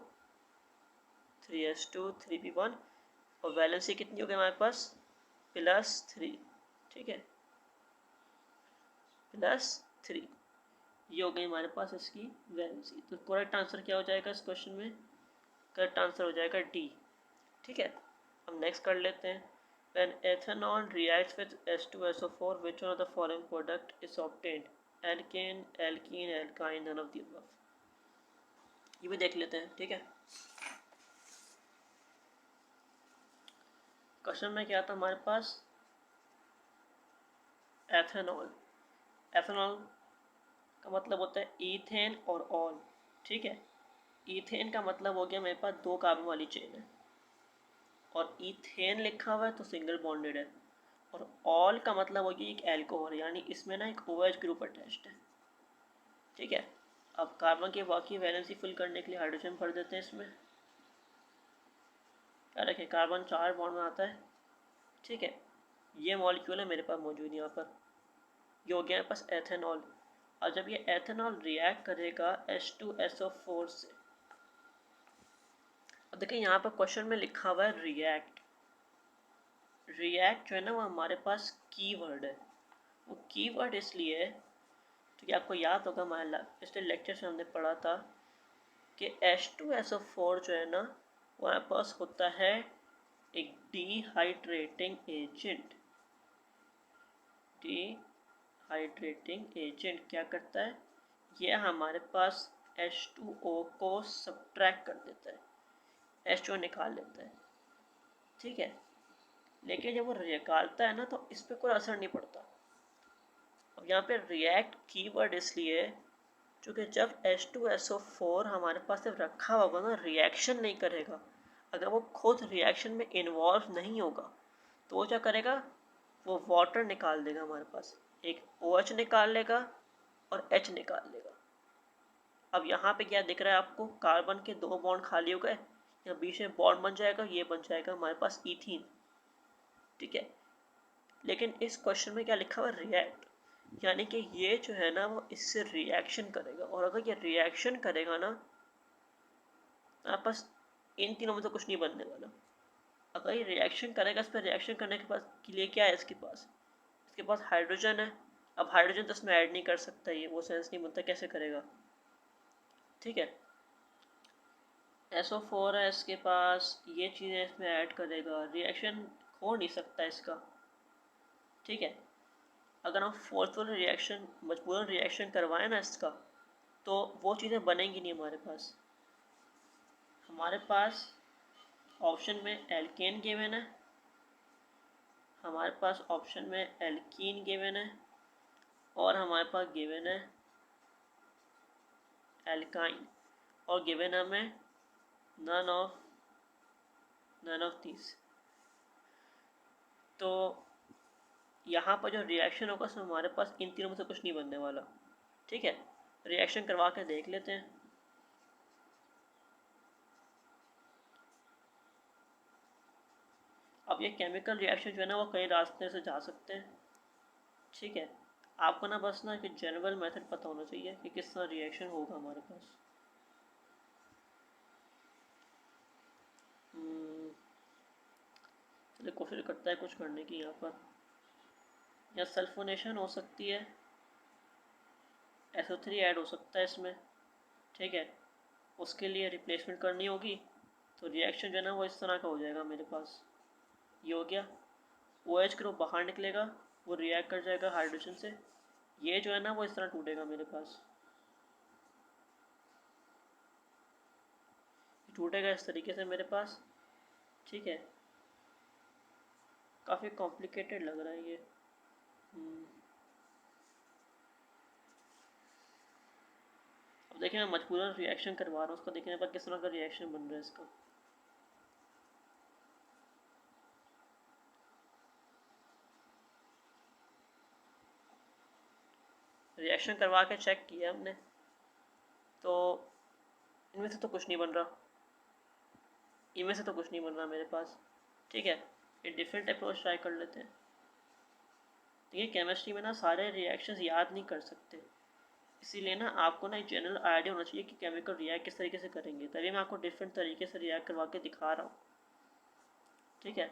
3p1, और वैलेंसी कितनी होगी हमारे पास +3। ठीक है, +3, ये हो गई हमारे पास इसकी वैलेंसी। तो करेक्ट आंसर क्या हो जाएगा इस क्वेश्चन में, करेक्ट आंसर हो जाएगा डी। ठीक है, हम नेक्स्ट कर लेते हैं। When ethanol reacts with H2SO4, which one of the following product is obtained? Alkane, alkene, alkyne, none of the above। ये भी देख लेते हैं। ठीक है, क्वेश्चन में क्या था हमारे पास, एथेनॉल, एथेनॉल का मतलब होता है ईथेन और ऑल। ठीक है, ईथेन का मतलब हो गया मेरे पास 2 कार्बन वाली चेन है, और ईथेन लिखा हुआ है तो सिंगल बॉन्डेड है, और ऑल का मतलब हो गया एक एल्कोहल, यानी इसमें ना एक OH ग्रुप अटैच्ड है। ठीक है, अब कार्बन के बाकी वैलेंसी फिल करने के लिए हाइड्रोजन भर देते हैं इसमें। क्या रखें, कार्बन 4 बॉन्ड में आता है। ठीक है, ये मॉलिक्यूल है मेरे पास मौजूद यहाँ पर, ये हो गया मेरे पास एथेनॉल। और जब ये एथेनॉल रिएक्ट करेगा H2SO4 से, अब देखिए यहाँ पर क्वेश्चन में लिखा हुआ है रिएक्ट। रिएक्ट जो है ना वो हमारे पास कीवर्ड है। वो कीवर्ड इसलिए है क्योंकि आपको याद होगा हमारे पिछले लेक्चर से हमने पढ़ा था कि H2SO4 जो है ना वो हमारे पास होता है एक डिहाइड्रेटिंग एजेंट। डिहाइड्रेटिंग एजेंट क्या करता है, ये हमारे पास H2O को सब्ट्रैक्ट कर देता है। H2O निकाल लेता है, ठीक है। लेकिन जब वो निकालता है ना तो इस पर कोई असर नहीं पड़ता। अब यहाँ पे रिएक्ट कीवर्ड इसलिए क्योंकि जब H2SO4 हमारे पास सिर्फ रखा होगा ना, रिएक्शन नहीं करेगा, अगर वो खुद रिएक्शन में इन्वॉल्व नहीं होगा तो वो क्या करेगा, वो वाटर निकाल देगा हमारे पास, एक OH निकाल लेगा और H निकाल लेगा। अब यहाँ पे क्या दिख रहा है आपको, कार्बन के 2 बॉन्ड खाली हो गए, यहाँ बीच में बॉन्ड बन जाएगा, ये बन जाएगा हमारे पास ईथीन, ठीक है। लेकिन इस क्वेश्चन में क्या लिखा हुआ, रिएक्ट, यानी कि ये जो है ना वो इससे रिएक्शन करेगा, और अगर ये रिएक्शन करेगा ना आपस इन तीनों में तो कुछ नहीं बनने वाला। अगर ये रिएक्शन करेगा, इस पर रिएक्शन करने के लिए क्या है इसके पास हाइड्रोजन है। अब हाइड्रोजन तो इसमें ऐड नहीं कर सकता, ये वो सेंस नहीं बनता, कैसे करेगा, ठीक है। SO4 है इसके पास, ये चीज़ें इसमें ऐड करेगा, रिएक्शन हो नहीं सकता इसका, ठीक है। अगर हम फोर्सफुल रिएक्शन, मजबूरन रिएक्शन करवाएं ना इसका, तो वो चीज़ें बनेंगी नहीं हमारे पास। हमारे पास ऑप्शन में एल्केन गिवन है, हमारे पास ऑप्शन में एल्कीन गिवन है, और हमारे पास गिवन है एल्काइन, और गिवन है हमें नन ऑफ दिस। तो यहाँ पर जो रिएक्शन होगा उसमें हमारे पास इन तीनों में से कुछ नहीं बनने वाला, ठीक है। रिएक्शन करवा के देख लेते हैं। अब ये केमिकल रिएक्शन जो है ना वो कई रास्ते से जा सकते हैं, ठीक है। आपको ना बस ना कि जनरल मेथड पता होना चाहिए कि किस तरह रिएक्शन होगा हमारे पास। चलिए कोशिश करता है कुछ करने की। यहाँ पर या सल्फोनेशन हो सकती है, SO3 ऐड हो सकता है इसमें, ठीक है। उसके लिए रिप्लेसमेंट करनी होगी, तो रिएक्शन जो है ना वो इस तरह का हो जाएगा मेरे पास। ये हो गया, OH ग्रुप बाहर निकलेगा, वो रिएक्ट कर जाएगा हाइड्रोजन से, ये जो है ना वो इस तरह टूटेगा मेरे पास, टूटेगा इस तरीके से मेरे पास, ठीक है। काफ़ी कॉम्प्लिकेटेड लग रहा है ये। अब देखिए मैं मजबूरन रिएक्शन करवा रहा हूँ उसका, देखने पर किस तरह का रिएक्शन बन रहा है इसका। रिएक्शन करवा के चेक किया हमने, तो इनमें से तो कुछ नहीं बन रहा, इनमें से तो कुछ नहीं बन रहा मेरे पास, ठीक है। ये डिफरेंट अप्रोच ट्राई कर लेते हैं। देखिए केमिस्ट्री में ना सारे रिएक्शंस याद नहीं कर सकते, इसीलिए ना आपको ना एक जनरल आइडिया होना चाहिए कि केमिकल रिएक्ट किस तरीके से करेंगे, तभी मैं आपको डिफरेंट तरीके से रिएक्ट करवा के दिखा रहा हूँ, ठीक है।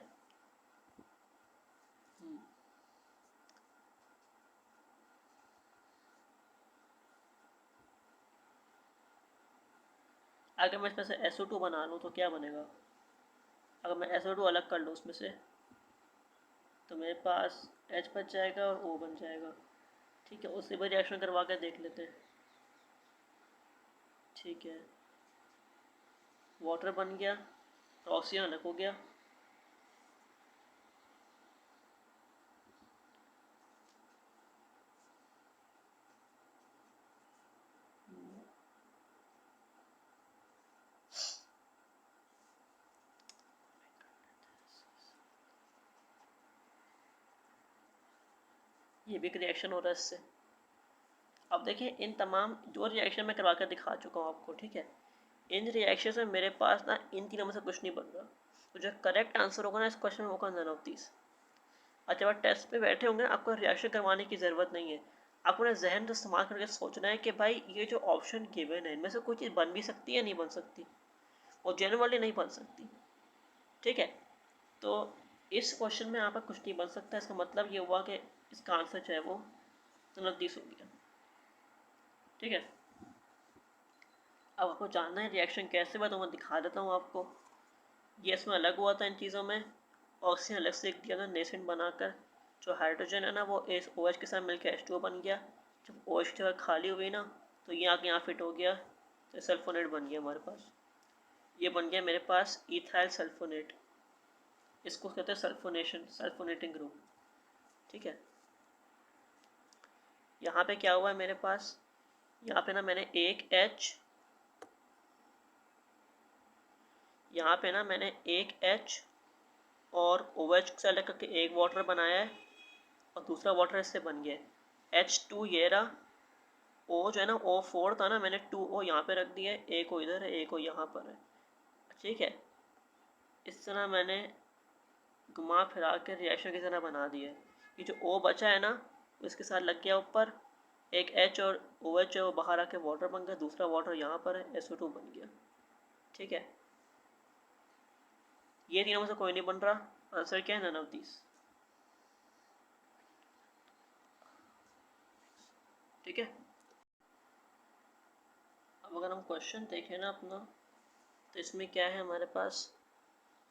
अगर मैं इसमें से SO2 बना लूँ तो क्या बनेगा, अगर मैं SO2 अलग कर लूँ उसमें से तो मेरे पास H बच जाएगा और O बन जाएगा, ठीक है। उससे भी रिएक्शन करवा के देख लेते हैं, ठीक है। वाटर बन गया, ऑक्सीजन अलग हो गया, ये भी एक रिएक्शन हो रहा है इससे। अब देखिए इन तमाम जो रिएक्शन मैं करवा कर दिखा चुका हूँ आपको, ठीक है। इन रिएक्शन में मेरे पास ना इन तीनों में से कुछ नहीं बन रहा, तो जो करेक्ट आंसर होगा ना इस क्वेश्चन में होगा नन ऑफ दिस। अच्छा जब टेस्ट पे बैठे होंगे आपको रिएक्शन करवाने की ज़रूरत नहीं है, आपको ना जहन का इस्तेमाल करके सोचना है कि भाई ये जो ऑप्शन गिवन है इनमें से कोई चीज़ बन भी सकती है या नहीं बन सकती, और जनरली नहीं बन सकती, ठीक है। तो इस क्वेश्चन में यहाँ पर कुछ नहीं बन सकता, इसका मतलब ये हुआ कि इसका आंसर जो है वो नन ऑफ दिस हो गया, ठीक है। अब आपको जानना है रिएक्शन कैसे हुआ तो मैं दिखा देता हूँ आपको। ये इसमें अलग हुआ था इन चीज़ों में, ऑक्सीजन अलग से दिया था नेसेंट बनाकर, जो हाइड्रोजन है ना वो इस OH के साथ मिलकर H2O बन गया, जब OH की जगह खाली हुई ना तो ये आके यहाँ फिट हो गया, तो सल्फोनेट बन गया हमारे पास। ये बन गया मेरे पास इथाइल सल्फोनेट, इसको कहते हैं सल्फोनेशन, सल्फोनेटिंग ग्रुप। ठीक है, यहाँ पे क्या हुआ है मेरे पास, यहाँ पे ना मैंने एक H, यहाँ पे ना मैंने एक H और OH से अलग करके एक वाटर बनाया है और दूसरा वाटर इससे बन गया है H2, ये रहा। O जो है ना O4 था ना, मैंने 2O यहाँ पे रख दिया है, एक O इधर है, एक O यहाँ पर है। ठीक है, इस तरह मैंने घुमा फिरा के रिएक्शन की तरह बना दिया है। ये जो O बचा है ना इसके साथ लग गया ऊपर, एक H और OH है वो बाहर आके वाटर बन गया, दूसरा वाटर यहाँ पर है, SO2 बन गया। ठीक है, ये तीनों में से कोई नहीं बन रहा, आंसर क्या है, नन ऑफ दीस। ठीक है, अब अगर हम क्वेश्चन देखें ना अपना, तो इसमें क्या है हमारे पास,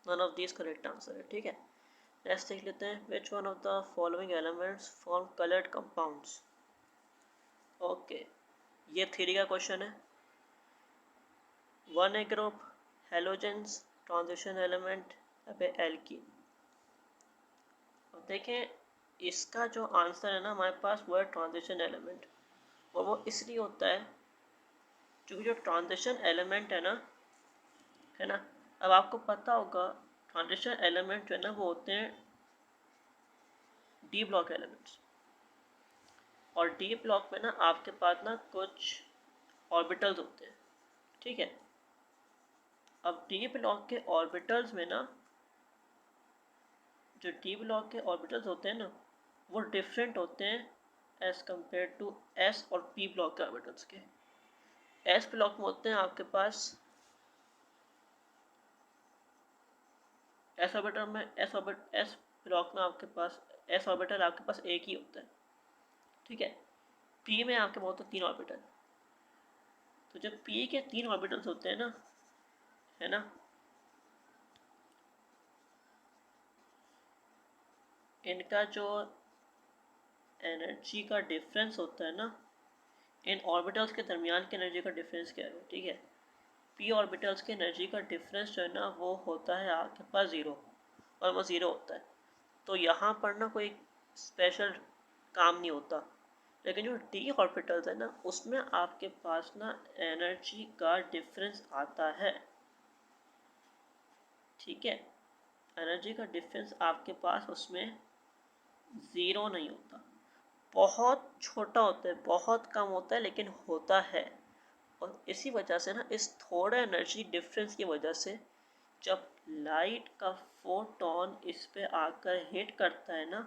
none of these correct answer है। ठीक है, नेक्स्ट देख लेते हैं, which one of the following elements form coloured compounds. Okay, ये थ्योरी का क्वेश्चन है। 1A group, halogens, transition element, alkene. अब देखें, इसका जो आंसर है ना हमारे पास वो है ट्रांजिशन एलिमेंट, और वो इसलिए होता है क्योंकि जो ट्रांजिशन एलिमेंट है ना, अब आपको पता होगा ट्रांजिशन एलिमेंट जो है ना वो होते हैं डी ब्लॉक एलिमेंट्स, और डी ब्लॉक में ना आपके पास ना कुछ ऑर्बिटल्स होते हैं। ठीक है, अब डी ब्लॉक के ऑर्बिटल्स में ना, जो डी ब्लॉक के ऑर्बिटल्स होते हैं ना वो डिफरेंट होते हैं एज कम्पेयर टू एस और पी ब्लॉक के ऑर्बिटल्स के। एस ब्लॉक में होते हैं आपके पास, एस ऑर्बिटल में एस ब्लॉक में आपके पास एस ऑर्बिटल आपके पास एक ही होता है। ठीक है, पी में आपके पास होते हैं 3 ऑर्बिटल। तो जब पी के 3 ऑर्बिटल्स होते हैं ना, है ना, इनका जो एनर्जी का डिफरेंस होता है ना, इन ऑर्बिटल्स के दरमियान की एनर्जी का डिफरेंस क्या है। ठीक है, पी ऑर्बिटल्स के एनर्जी का डिफरेंस जो है ना वो होता है आपके पास 0, और वो 0 होता है। तो यहाँ पर ना कोई स्पेशल काम नहीं होता, लेकिन जो डी ऑर्बिटल्स है ना उसमें आपके पास ना एनर्जी का डिफरेंस आता है। ठीक है, एनर्जी का डिफरेंस आपके पास उसमें 0 नहीं होता, बहुत छोटा होता है, बहुत कम होता है, लेकिन होता है। और इसी वजह से ना इस थोड़े एनर्जी डिफरेंस की वजह से जब लाइट का फोटोन इस पे आकर हिट करता है ना,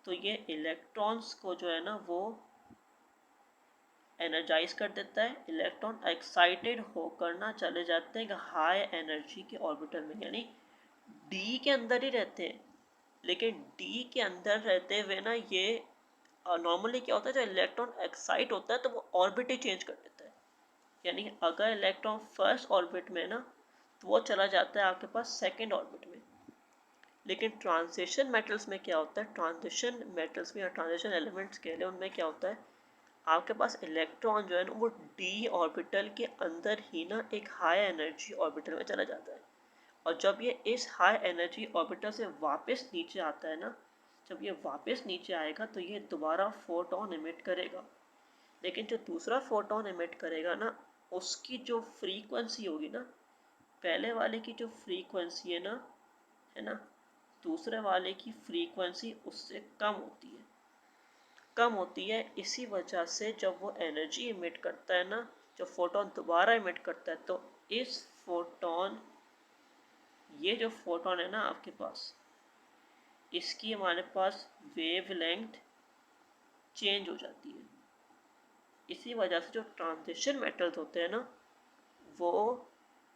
तो ये इलेक्ट्रॉन्स को जो है ना वो एनर्जाइज कर देता है। इलेक्ट्रॉन एक्साइटेड होकर ना चले जाते हैं हाई एनर्जी के ऑर्बिटल में, यानी डी के अंदर ही रहते हैं, लेकिन डी के अंदर रहते हुए ना ये नॉर्मली क्या होता है, जब इलेक्ट्रॉन एक्साइट होता है तो वो ऑर्बिट ही चेंज कर देता है। यानी अगर इलेक्ट्रॉन फर्स्ट ऑर्बिट में ना, तो वो चला जाता है आपके पास सेकेंड ऑर्बिट में। लेकिन ट्रांजिशन मेटल्स में क्या होता है, ट्रांजिशन मेटल्स में या ट्रांजिशन एलिमेंट्स के लिए उनमें क्या होता है, आपके पास इलेक्ट्रॉन जो है ना वो डी ऑर्बिटल के अंदर ही ना एक हाई एनर्जी ऑर्बिटल में चला जाता है, और जब ये इस हाई एनर्जी ऑर्बिटल से वापस नीचे आता है ना, जब ये वापस नीचे आएगा तो ये दोबारा फोटोन इमिट करेगा। लेकिन जो दूसरा फोटोन इमिट करेगा ना उसकी जो फ्रीक्वेंसी होगी ना, पहले वाले की जो फ्रीक्वेंसी है ना, दूसरे वाले की फ्रीक्वेंसी उससे कम होती है। इसी वजह से जब वो एनर्जी इमिट करता है ना, जो फोटोन दोबारा इमिट करता है, तो इस फोटोन, ये जो फोटोन है ना आपके पास, इसकी हमारे पास वेवलेंथ चेंज हो जाती है। इसी वजह से जो ट्रांजिशन मेटल्स होते हैं ना वो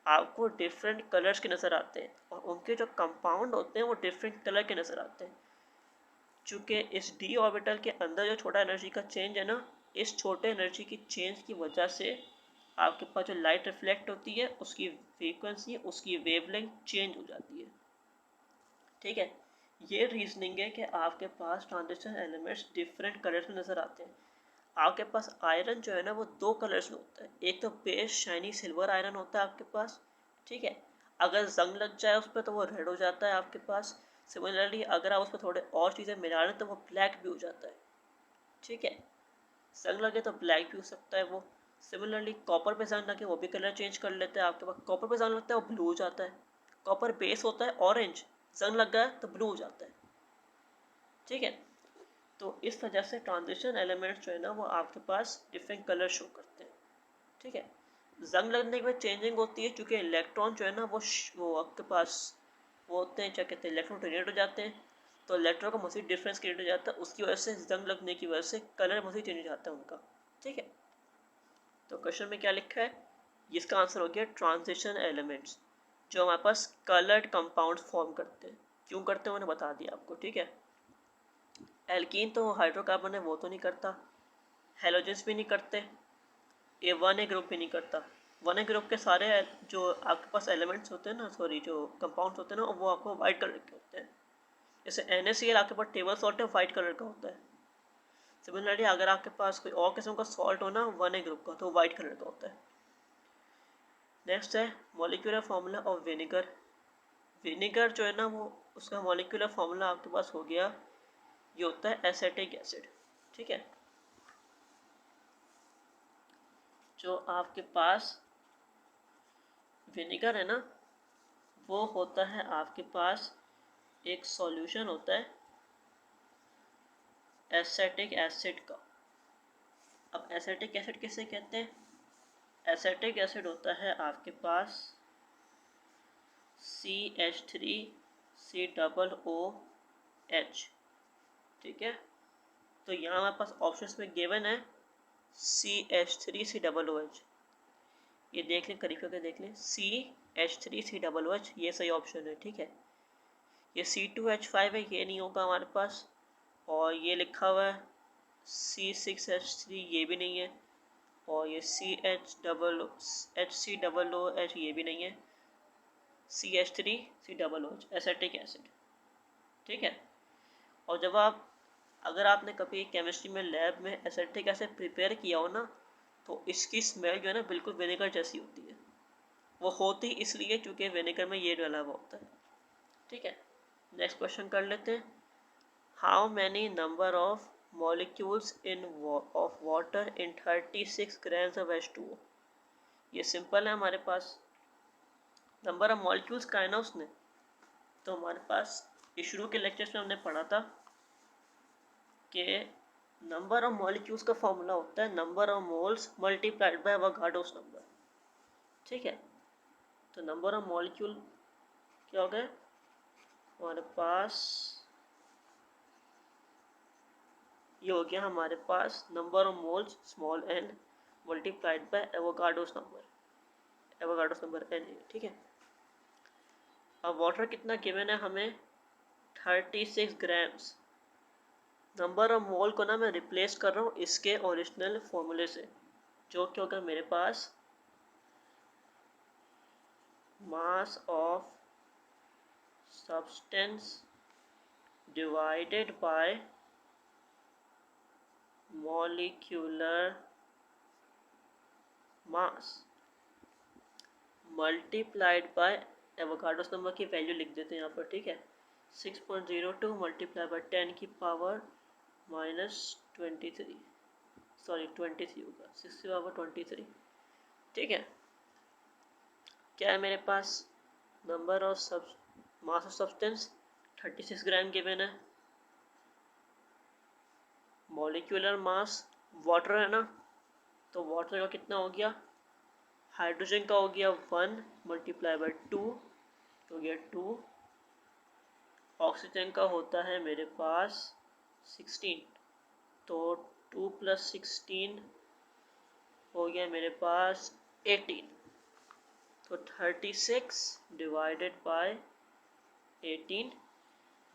आपको डिफरेंट कलर्स के नज़र आते हैं, और उनके जो कंपाउंड होते हैं वो डिफरेंट कलर के नज़र आते हैं। चूँकि इस डी ऑर्बिटल के अंदर जो छोटा एनर्जी का चेंज है ना, इस छोटे एनर्जी की चेंज की वजह से आपके पास जो लाइट रिफ्लेक्ट होती है उसकी फ्रीक्वेंसी, उसकी वेवलेंथ चेंज हो जाती है। ठीक है, ये रीजनिंग है कि आपके पास ट्रांजिशन एलिमेंट्स डिफरेंट कलर्स में नज़र आते हैं। आपके पास आयरन जो है ना वो 2 कलर्स में होता है, एक तो बेस शाइनी सिल्वर आयरन होता है आपके पास, ठीक है। अगर जंग लग जाए उस पर तो वो रेड हो जाता है आपके पास। सिमिलरली अगर आप उस पर थोड़े और चीज़ें मिला लें तो वो ब्लैक भी हो जाता है। ठीक है, जंग लगे तो ब्लैक भी हो सकता है वो। सिमिलरली कॉपर पे जंग लगे वो भी कलर चेंज कर लेते हैं आपके पास। कॉपर पे जंग लगता है वो ब्लू हो जाता है। कॉपर बेस होता है ऑरेंज, जंग लग गया तो ब्लू हो जाता है। ठीक है, तो इस वजह से ट्रांजिशन एलिमेंट्स जो है ना वो आपके पास डिफरेंट कलर शो करते हैं। ठीक है, जंग लगने के बाद चेंजिंग होती है क्योंकि इलेक्ट्रॉन जो है ना वो आपके पास वो होते हैं, क्या कहते हैं, इलेक्ट्रॉन डोनेट हो जाते हैं। तो इलेक्ट्रॉन का मजीद डिफरेंस क्रिएट हो जाता है, उसकी वजह से जंग लगने की वजह से कलर मजीद चेंज हो जाता है उनका। ठीक है, तो क्वेश्चन में क्या लिखा है, इसका आंसर हो गया ट्रांजिशन एलिमेंट्स जो हमारे पास कलर्ड कंपाउंड्स फॉर्म करते हैं। क्यों करते हैं मैंने बता दिया आपको। ठीक है, एल्कीन तो हाइड्रोकार्बन है वो तो नहीं करता, हेलोजेंस भी नहीं करते, ये वन ए ग्रुप भी नहीं करता। वन ए ग्रुप के सारे जो आपके पास एलिमेंट्स होते हैं ना, सॉरी जो कंपाउंड्स होते हैं ना, वो आपको वाइट कलर के होते हैं। जैसे NaCl आपके पास टेबल सॉल्ट है, वाइट कलर का होता है। सिमिलरली अगर आपके पास कोई और किस्म का सॉल्ट हो ना वन ए ग्रुप का, तो वाइट कलर का होता है। नेक्स्ट है molecular formula of vinegar. Vinegar जो है ना वो उसका मॉलिक्यूलर फार्मूला आपके पास हो गया, ये होता है एसेटिक एसिड। ठीक है, जो आपके पास विनेगर है ना वो होता है आपके पास एक सॉल्यूशन होता है एसेटिक एसिड का। अब एसेटिक एसिड किसे कहते हैं, एसेटिक एसिड होता है आपके पास CH3COOH। ठीक है, तो यहाँ हमारे पास ऑप्शंस में गिवन है CH3COOH। ये देख लें, करीब करके देख लें, CH3COOH ये सही ऑप्शन है। ठीक है, ये C2H5 है, ये नहीं होगा हमारे पास। और ये लिखा हुआ है C6H3, ये भी नहीं है। और ये HCOOH ये भी नहीं है। CH3COOH acetic acid. ठीक है, और जब अगर आपने कभी केमिस्ट्री में लैब में एसेटिक एसिड प्रिपेयर किया हो ना, तो इसकी स्मेल जो है ना बिल्कुल विनेगर जैसी होती है। वो होती इसलिए क्योंकि विनेगर में ये डाला हुआ होता है। ठीक है, नेक्स्ट क्वेश्चन कर लेते हैं। How many number of molecules in of water in 36 grams of H2O। ये सिंपल है, हमारे पास नंबर ऑफ मॉलिक्यूल्स का है ना उसने, तो हमारे पास शुरू के लेक्चर्स में हमने पढ़ा था कि नंबर ऑफ मॉलिक्यूल्स का फॉर्मूला होता है number of moles multiplied by Avogadro's number. ठीक है, तो नंबर ऑफ मॉलिक्यूल क्या हो गया हमारे पास, ये हो गया हमारे पास number of moles small n multiplied by Avogadro's number, Avogadro's number n है। ठीक है, अब वाटर कितना गिवन है हमें, 36 ग्राम्स। नंबर ऑफ मोल को ना मैं रिप्लेस कर रहा हूँ इसके ओरिजिनल फॉर्मूले से, जो कि होगा मेरे पास mass of substance divided by molecular mass multiplied by Avogadro's number की वैल्यू लिख देते हैं यहाँ पर। ठीक है, 6.02 मल्टीप्लाई बाय 10 की पावर -23, सॉरी 23 होगा, 6 की पावर 23। ठीक है, क्या है मेरे पास, number of mass of substance 36 gram given है, मॉलिक्यूलर मास वाटर है ना, तो वाटर का कितना हो गया, हाइड्रोजन का हो गया 1 मल्टीप्लाई बाय 2 हो गया 2, ऑक्सीजन का होता है मेरे पास 16, तो 2 + 16 हो गया मेरे पास 18, तो 36 divided by 18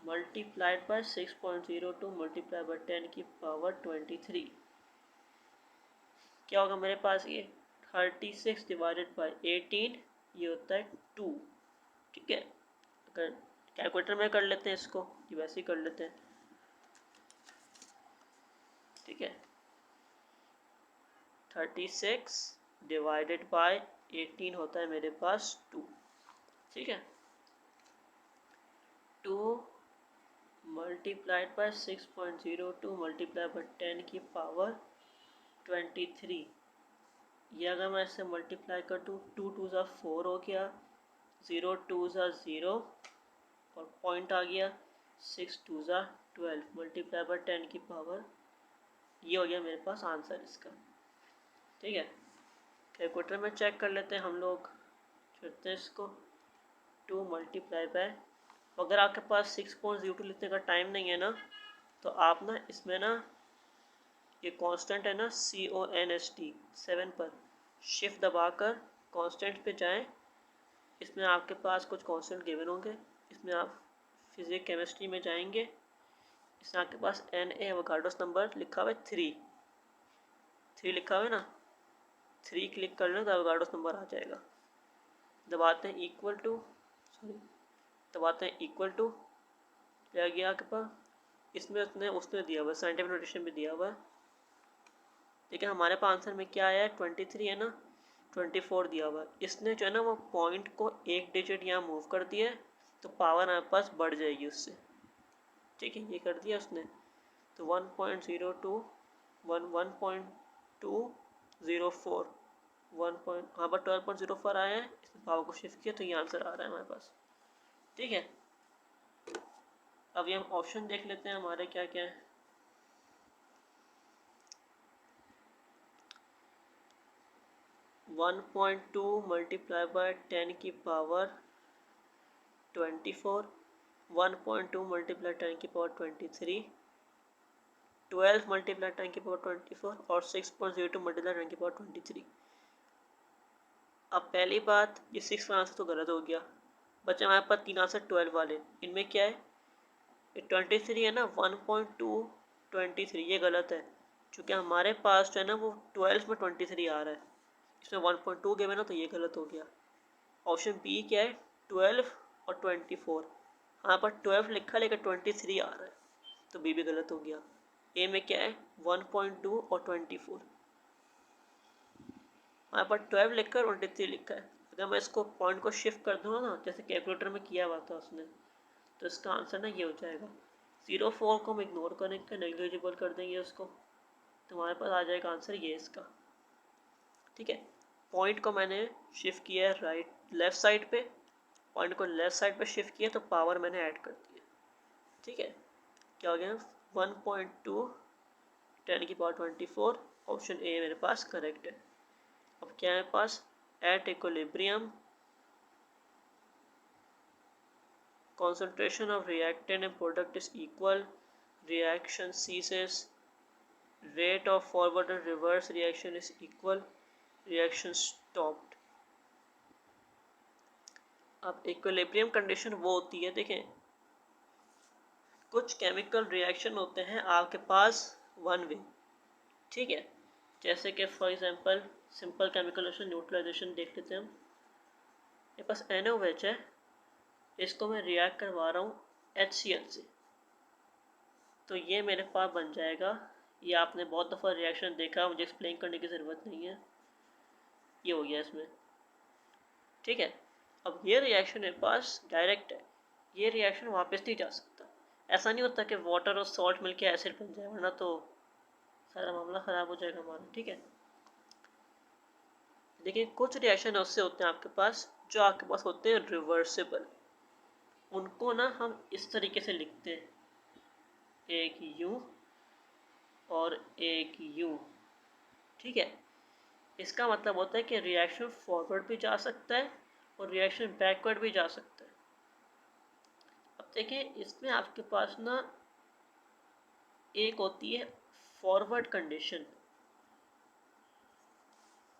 multiplied by 6.02 multiply by 10 की पावर 23। क्या होगा मेरे पास, ये 36 डिवाइडेड बाय 18 ये होता है 2। ठीक है, अगर कैलकुलेटर में कर लेते हैं इसको, ये वैसे ही कर लेते हैं। ठीक है, 36 डिवाइडेड बाय 18 होता है मेरे पास 2। ठीक है। 2 मल्टीप्लाइड बाय 6.02 मल्टीप्लाई बाय 10 की पावर 23। ये अगर मैं इससे मल्टीप्लाई कर दूँ, 2 2 ज़ा 4 हो गया, 0 2 ज़ा 0 और पॉइंट आ गया, 6 2 ज़ा 12 मल्टीप्लाई बाय 10 की पावर, ये हो गया मेरे पास आंसर इसका। ठीक है, कैलकुलेटर में चेक कर लेते हैं हम लोग, करते हैं इसको। 2 मल्टीप्लाई बाय, अगर आपके पास 6.02 लिखने का टाइम नहीं है ना, तो आप ना इसमें ना ये कांस्टेंट है ना CONST 7 पर शिफ्ट दबाकर कांस्टेंट पे जाएं। इसमें आपके पास कुछ कांस्टेंट गिवन होंगे, इसमें आप फिजिक्स केमिस्ट्री में जाएंगे, इसमें आपके पास Na एवोगाड्रोस नंबर लिखा हुआ है 3 लिखा हुआ है ना, 3 क्लिक कर लें तो एवोगाड्रोस नंबर आ जाएगा। दबाते हैं इक्वल टू, दबाते हैं इक्वल टू, क्या गया आपके पास, इसमें उसने दिया हुआ है, साइंटिफिक नोटेशन भी दिया हुआ है। लेकिन हमारे पास आंसर में क्या आया है, 23 है ना, 24 दिया हुआ है। इसने जो है ना वो पॉइंट को एक डिजिट यहाँ मूव कर दिया है, तो पावर हमारे पास बढ़ जाएगी उससे। ठीक है, ये कर दिया उसने, तो 1.02 1.204 हाँ पर 12.04 आया है, इसमें पावर को शिफ्ट किया तो ये आंसर आ रहा है हमारे पास। ठीक है, अब ये हम ऑप्शन देख लेते हैं हमारे क्या क्या है। 1.2 मल्टीप्लाई बाय 10 की पावर 24, 1.2 मल्टीप्लाई 10 की पावर 23, 12 मल्टीप्लाई 10 की पावर 24 और 6.02 मल्टीप्लाई 10 की पावर 23। अब पहली बात, ये 6 का आंसर तो गलत हो गया, बच्चे हमारे पास 3 आंसर 12 वाले। इनमें क्या है, ये 23 है ना, 1.223 ये गलत है, क्योंकि हमारे पास जो है ना वो 12 में 23 आ रहा है, इसमें 1.2 गिवन है ना, तो ये गलत हो गया। ऑप्शन बी क्या है, 12 और 24, हाँ पर 12 लिखा लेकिन 23 आ रहा है, तो बी भी गलत हो गया। ए में क्या है, 1.2 और 24, हाँ पर 12 लिखकर 23 लिखा है। अगर मैं इसको पॉइंट को शिफ्ट कर दूँगा ना, जैसे कैलकुलेटर में किया हुआ था उसने, तो इसका आंसर ना ये हो जाएगा। 0.4 को हम इग्नोर करेंगे, नेग्लिजिबल कर देंगे उसको, तो हमारे पास आ जाएगा आंसर ये इसका। ठीक है, पॉइंट को मैंने शिफ्ट किया है लेफ़्ट साइड पे, पॉइंट को लेफ़्ट साइड पे शिफ्ट किया तो पावर मैंने ऐड कर दी है। ठीक है, क्या हो गया, 1.2 10 की पावर 24, ऑप्शन ए मेरे पास करेक्ट है। अब क्या है मेरे पास, at equilibrium concentration of reactant and product is equal, reaction ceases, rate of forward and reverse reaction is equal, reaction stopped। अब इक्विलिब्रियम कंडीशन वो होती है, देखें कुछ केमिकल रिएक्शन होते हैं आपके पास वन वे, ठीक है, जैसे कि for example simple chemical reaction neutralization देख लेते हैं हम। मेरे पास NaOH है, इसको मैं रिएक्ट करवा रहा हूँ HCl से, तो ये मेरे पास बन जाएगा, ये आपने बहुत दफ़ा रिएक्शन देखा, मुझे एक्सप्लेन करने की ज़रूरत नहीं है, ये हो गया इसमें। ठीक है, अब ये रिएक्शन मेरे पास डायरेक्ट है, ये रिएक्शन वापस नहीं जा सकता। ऐसा नहीं होता कि वाटर और सॉल्ट मिलके एसिड बन जाए, वरना तो सारा मामला ख़राब हो जाएगा हमारा। ठीक है, लेकिन कुछ रिएक्शन उससे होते हैं आपके पास, जो आपके पास होते हैं रिवर्सिबल, उनको ना हम इस तरीके से लिखते हैं, एक यूँ और एक यूँ। ठीक है, इसका मतलब होता है कि रिएक्शन फॉरवर्ड भी जा सकता है और रिएक्शन बैकवर्ड भी जा सकता है। अब देखिए इसमें आपके पास ना एक होती है फॉरवर्ड कंडीशन,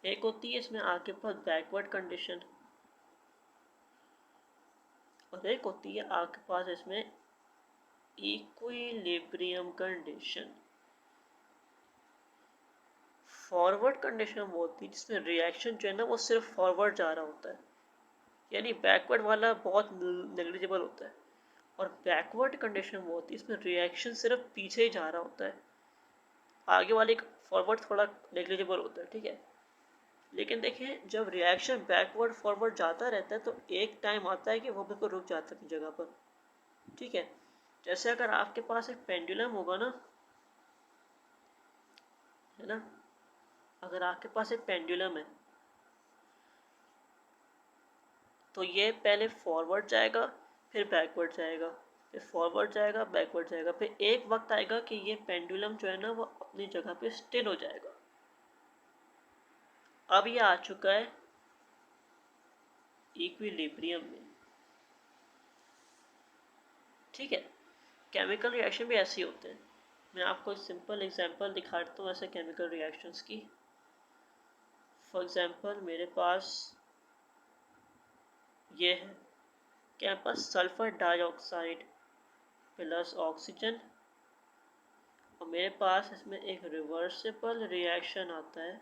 एक होती है इसमें आपके पास बैकवर्ड कंडीशन, और एक होती है आपके पास इसमें इक्विलिब्रियम कंडीशन। फॉरवर्ड कंडीशन वो होती है जिसमें रिएक्शन जो है ना वो सिर्फ फॉरवर्ड जा रहा होता है, यानी बैकवर्ड वाला बहुत नेग्लिजिबल होता है, और बैकवर्ड कंडीशन वो होती है इसमें रिएक्शन सिर्फ पीछे ही जा रहा होता है, आगे वाले फॉरवर्ड थोड़ा नेग्लिजिबल होता है। ठीक है, लेकिन देखें जब रिएक्शन बैकवर्ड फॉरवर्ड जाता रहता है तो एक टाइम आता है कि वो बिल्कुल रुक जाता है अपनी जगह पर। ठीक है, जैसे अगर आपके पास एक पेंडुलम होगा ना, है ना, अगर आपके पास एक पेंडुलम है तो ये पहले फॉरवर्ड जाएगा, फिर बैकवर्ड जाएगा, फिर फॉरवर्ड जाएगा, बैकवर्ड जाएगा, फिर एक वक्त आएगा कि ये पेंडुलम जो है ना वो अपनी जगह पे स्टिल हो जाएगा। अब ये आ चुका है इक्विलिब्रियम में। ठीक है, केमिकल रिएक्शन भी ऐसे ही होते हैं। मैं आपको एक सिंपल एग्जांपल दिखाता हूँ ऐसे केमिकल रिएक्शंस की। फॉर एग्जांपल मेरे पास ये है, क्या पास सल्फर डाइऑक्साइड प्लस ऑक्सीजन, और मेरे पास इसमें एक रिवर्सिबल रिएक्शन आता है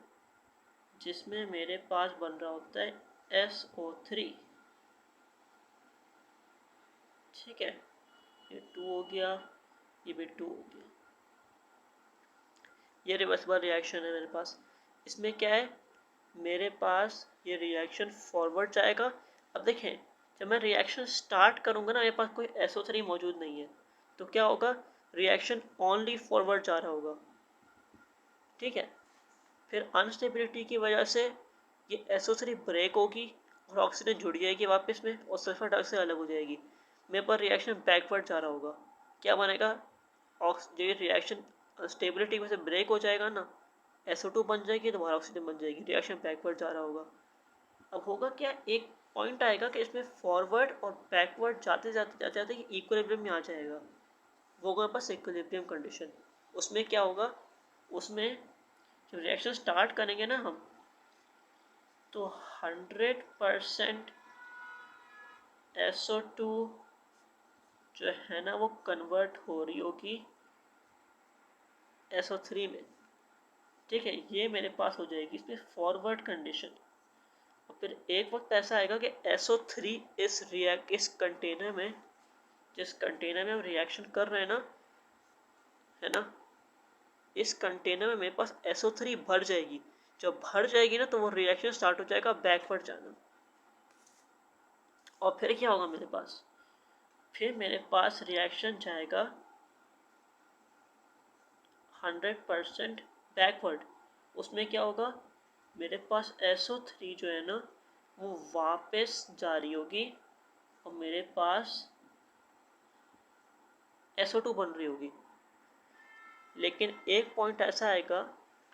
जिसमें मेरे पास बन रहा होता है SO3। ठीक है, ये 2 हो गया, ये भी 2 हो गया। ये रिवर्सिबल रिएक्शन है मेरे पास। इसमें क्या है, मेरे पास ये रिएक्शन फॉरवर्ड जाएगा। अब देखें जब मैं रिएक्शन स्टार्ट करूंगा ना, मेरे पास कोई SO3 मौजूद नहीं है, तो क्या होगा, रिएक्शन ओनली फॉरवर्ड जा रहा होगा। ठीक है, फिर अनस्टेबिलिटी की वजह से ये SO3 ब्रेक होगी और ऑक्सीजन जुड़ जाएगी वापस में और सल्फर डाइऑक्साइड अलग हो जाएगी। मेरे पास रिएक्शन बैकवर्ड जा रहा होगा। क्या बनेगा, जो रिएक्शन स्टेबिलिटी में से ब्रेक हो जाएगा ना, SO2 बन जाएगी, दोबारा ऑक्सीजन बन जाएगी, रिएक्शन बैकवर्ड जा रहा होगा। अब होगा क्या, एक पॉइंट आएगा कि इसमें फॉरवर्ड और बैकवर्ड जाते जाते जाते जाते इक्विलिब्रियम में आ जाएगा। वो होगा पास इक्विलिब्रियम कंडीशन। उसमें क्या होगा, उसमें जब रिएक्शन स्टार्ट करेंगे ना हम, तो 100% SO2 जो है ना वो कन्वर्ट हो रही होगी SO3 में। ठीक है, ये मेरे पास हो जाएगी इसमें फॉरवर्ड कंडीशन। और फिर एक वक्त ऐसा आएगा कि SO3 इस कंटेनर में, जिस कंटेनर में हम रिएक्शन कर रहे हैं ना, है ना, इस कंटेनर में मेरे पास SO3 भर जाएगी। जब भर जाएगी ना तो वो रिएक्शन स्टार्ट हो जाएगा बैकवर्ड जाना। और फिर क्या होगा मेरे पास, फिर मेरे पास रिएक्शन जाएगा 100% बैकवर्ड। उसमें क्या होगा, मेरे पास SO3 जो है ना वो वापस जा रही होगी और मेरे पास SO2 बन रही होगी। लेकिन एक पॉइंट ऐसा आएगा,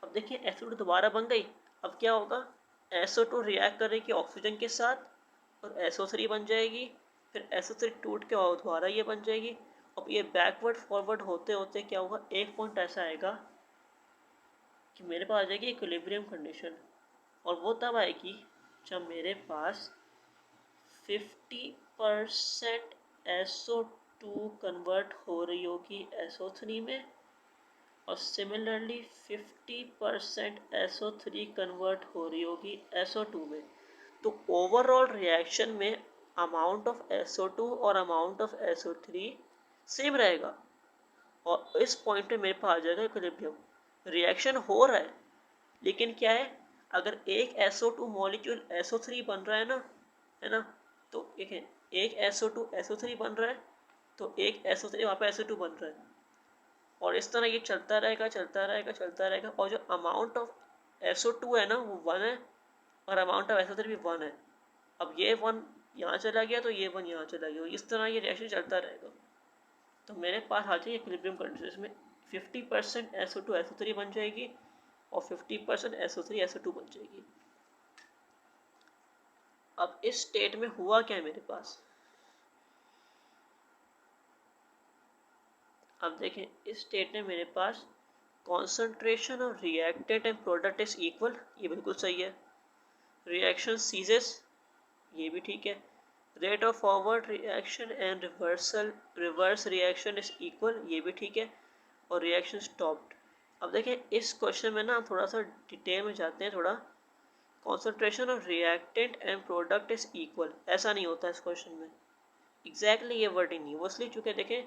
अब देखिए SO2 दोबारा बन गई। अब क्या होगा, SO2 रिएक्ट करेगी ऑक्सीजन के साथ और SO3 बन जाएगी, फिर SO3 टूट के और दोबारा ये बन जाएगी। अब ये बैकवर्ड फॉरवर्ड होते होते क्या होगा, एक पॉइंट ऐसा आएगा कि मेरे पास आ जाएगी इक्विलिब्रियम कंडीशन। और वो तब आएगी जब मेरे पास 50% SO2 कन्वर्ट हो रही होगी SO3 में, और सिमिलरली 50% SO3 कन्वर्ट हो रही होगी SO2 में। तो ओवरऑल रिएक्शन में अमाउंट ऑफ SO2 और अमाउंट ऑफ SO3 सेम रहेगा। और इस पॉइंट पे मेरे पास आ जाएगा इक्विलिब्रियम। रिएक्शन हो रहा है लेकिन क्या है, अगर एक SO2 मॉलिक्यूल SO3 बन रहा है ना, है ना, तो देखें एक SO2 SO3 बन रहा है तो एक SO3 वहाँ पे SO2 बन रहा है, और इस तरह ये चलता रहेगा चलता रहेगा चलता रहेगा। और जो अमाउंट ऑफ SO2 है ना वो 1 है और अमाउंट ऑफ SO3 भी 1 है। अब ये 1 यहाँ चला गया तो ये 1 यहाँ चला गया, इस तरह ये रिएक्शन चलता रहेगा। तो मेरे पास आ जाएगी इक्विलिब्रियम कंडीशन में 50% SO2 SO3 बन जाएगी और 50% SO3 SO2 बन जाएगी। अब इस स्टेट में हुआ क्या है मेरे पास, अब देखें इस स्टेट में मेरे पास concentration of reactant and product is equal, ये बिल्कुल सही है। रिएक्शन सीजेस, ये भी ठीक है। Rate of forward reaction and reverse reaction is equal, ये भी ठीक है। और रिएक्शन स्टॉप्ड। अब देखें इस क्वेश्चन में ना हम थोड़ा सा डिटेल में जाते हैं थोड़ा। Concentration of reactant and product is equal, ऐसा नहीं होता इस क्वेश्चन में। एग्जैक्टली ये वर्डिंग नहीं, वो इसलिए चूँकि देखें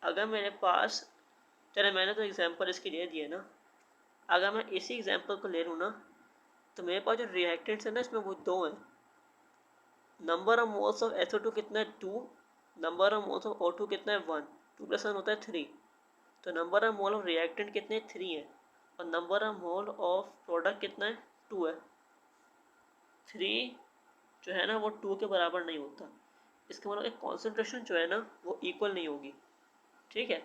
अगर मेरे पास, चले मैंने तो एग्जांपल इसके लिए दिए ना, अगर मैं इसी एग्जांपल को ले लूँ ना, तो मेरे पास जो रिएक्टेंट्स है ना इसमें वो दो हैं। Number of moles of SO2 कितना है 2, number of moles of O2 कितना है 1, 2 + 1 होता है 3। तो number of mole of reactant कितने 3 है और number of mole of product कितना है 2 है। 3 जो है ना वो 2 के बराबर नहीं होता, इसका मतलब कॉन्सेंट्रेशन जो है ना वो इक्वल नहीं होगी। ठीक है,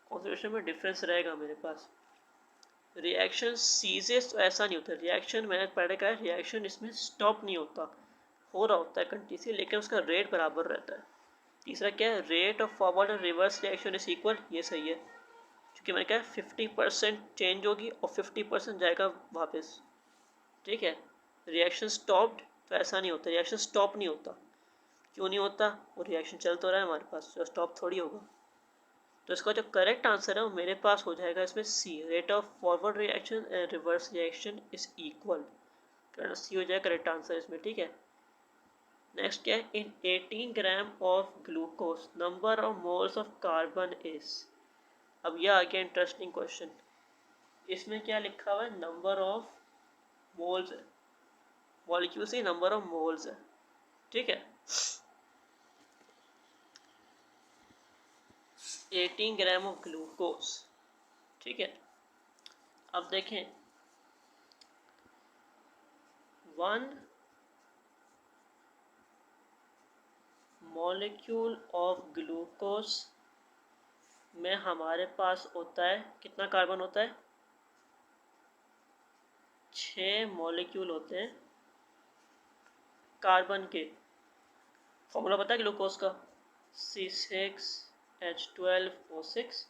कॉन्सेंट्रेशन में डिफरेंस रहेगा मेरे पास। रिएक्शन सीजेस तो ऐसा नहीं होता, रिएक्शन मैंने पढ़ा का है, रिएक्शन इसमें स्टॉप नहीं होता, हो रहा होता है कंटिन्यूसली, लेकिन उसका रेट बराबर रहता है। तीसरा क्या है, rate of forward and reverse reaction is equal, ये सही है क्योंकि मैंने कहा 50% चेंज होगी और 50% जाएगा वापस। ठीक है, रिएक्शन स्टॉप्ड तो ऐसा नहीं होता, रिएक्शन स्टॉप नहीं होता। क्यों नहीं होता, वो रिएक्शन चल तो रहा है हमारे पास, जो स्टॉप थोड़ी होगा। तो इसका जो करेक्ट आंसर है वो मेरे पास हो जाएगा इसमें C, rate of forward reaction and reverse reaction is equal. C हो जाएगा करेक्ट आंसर इसमें। ठीक है, नेक्स्ट क्या है, इन 18 gram of glucose number of moles of carbon is. अब यह आ गया इंटरेस्टिंग क्वेश्चन, इसमें क्या लिखा हुआ है, नंबर ऑफ मोल्स है, मॉलिक्यूल से नंबर ऑफ मोल्स है। ठीक है, 18 ग्राम ऑफ ग्लूकोज। ठीक है, अब देखें 1 मॉलिक्यूल ऑफ ग्लूकोज में हमारे पास होता है कितना कार्बन होता है, 6 मॉलिक्यूल होते हैं कार्बन के। फॉर्मूला पता है ग्लूकोज का, C6H12O6,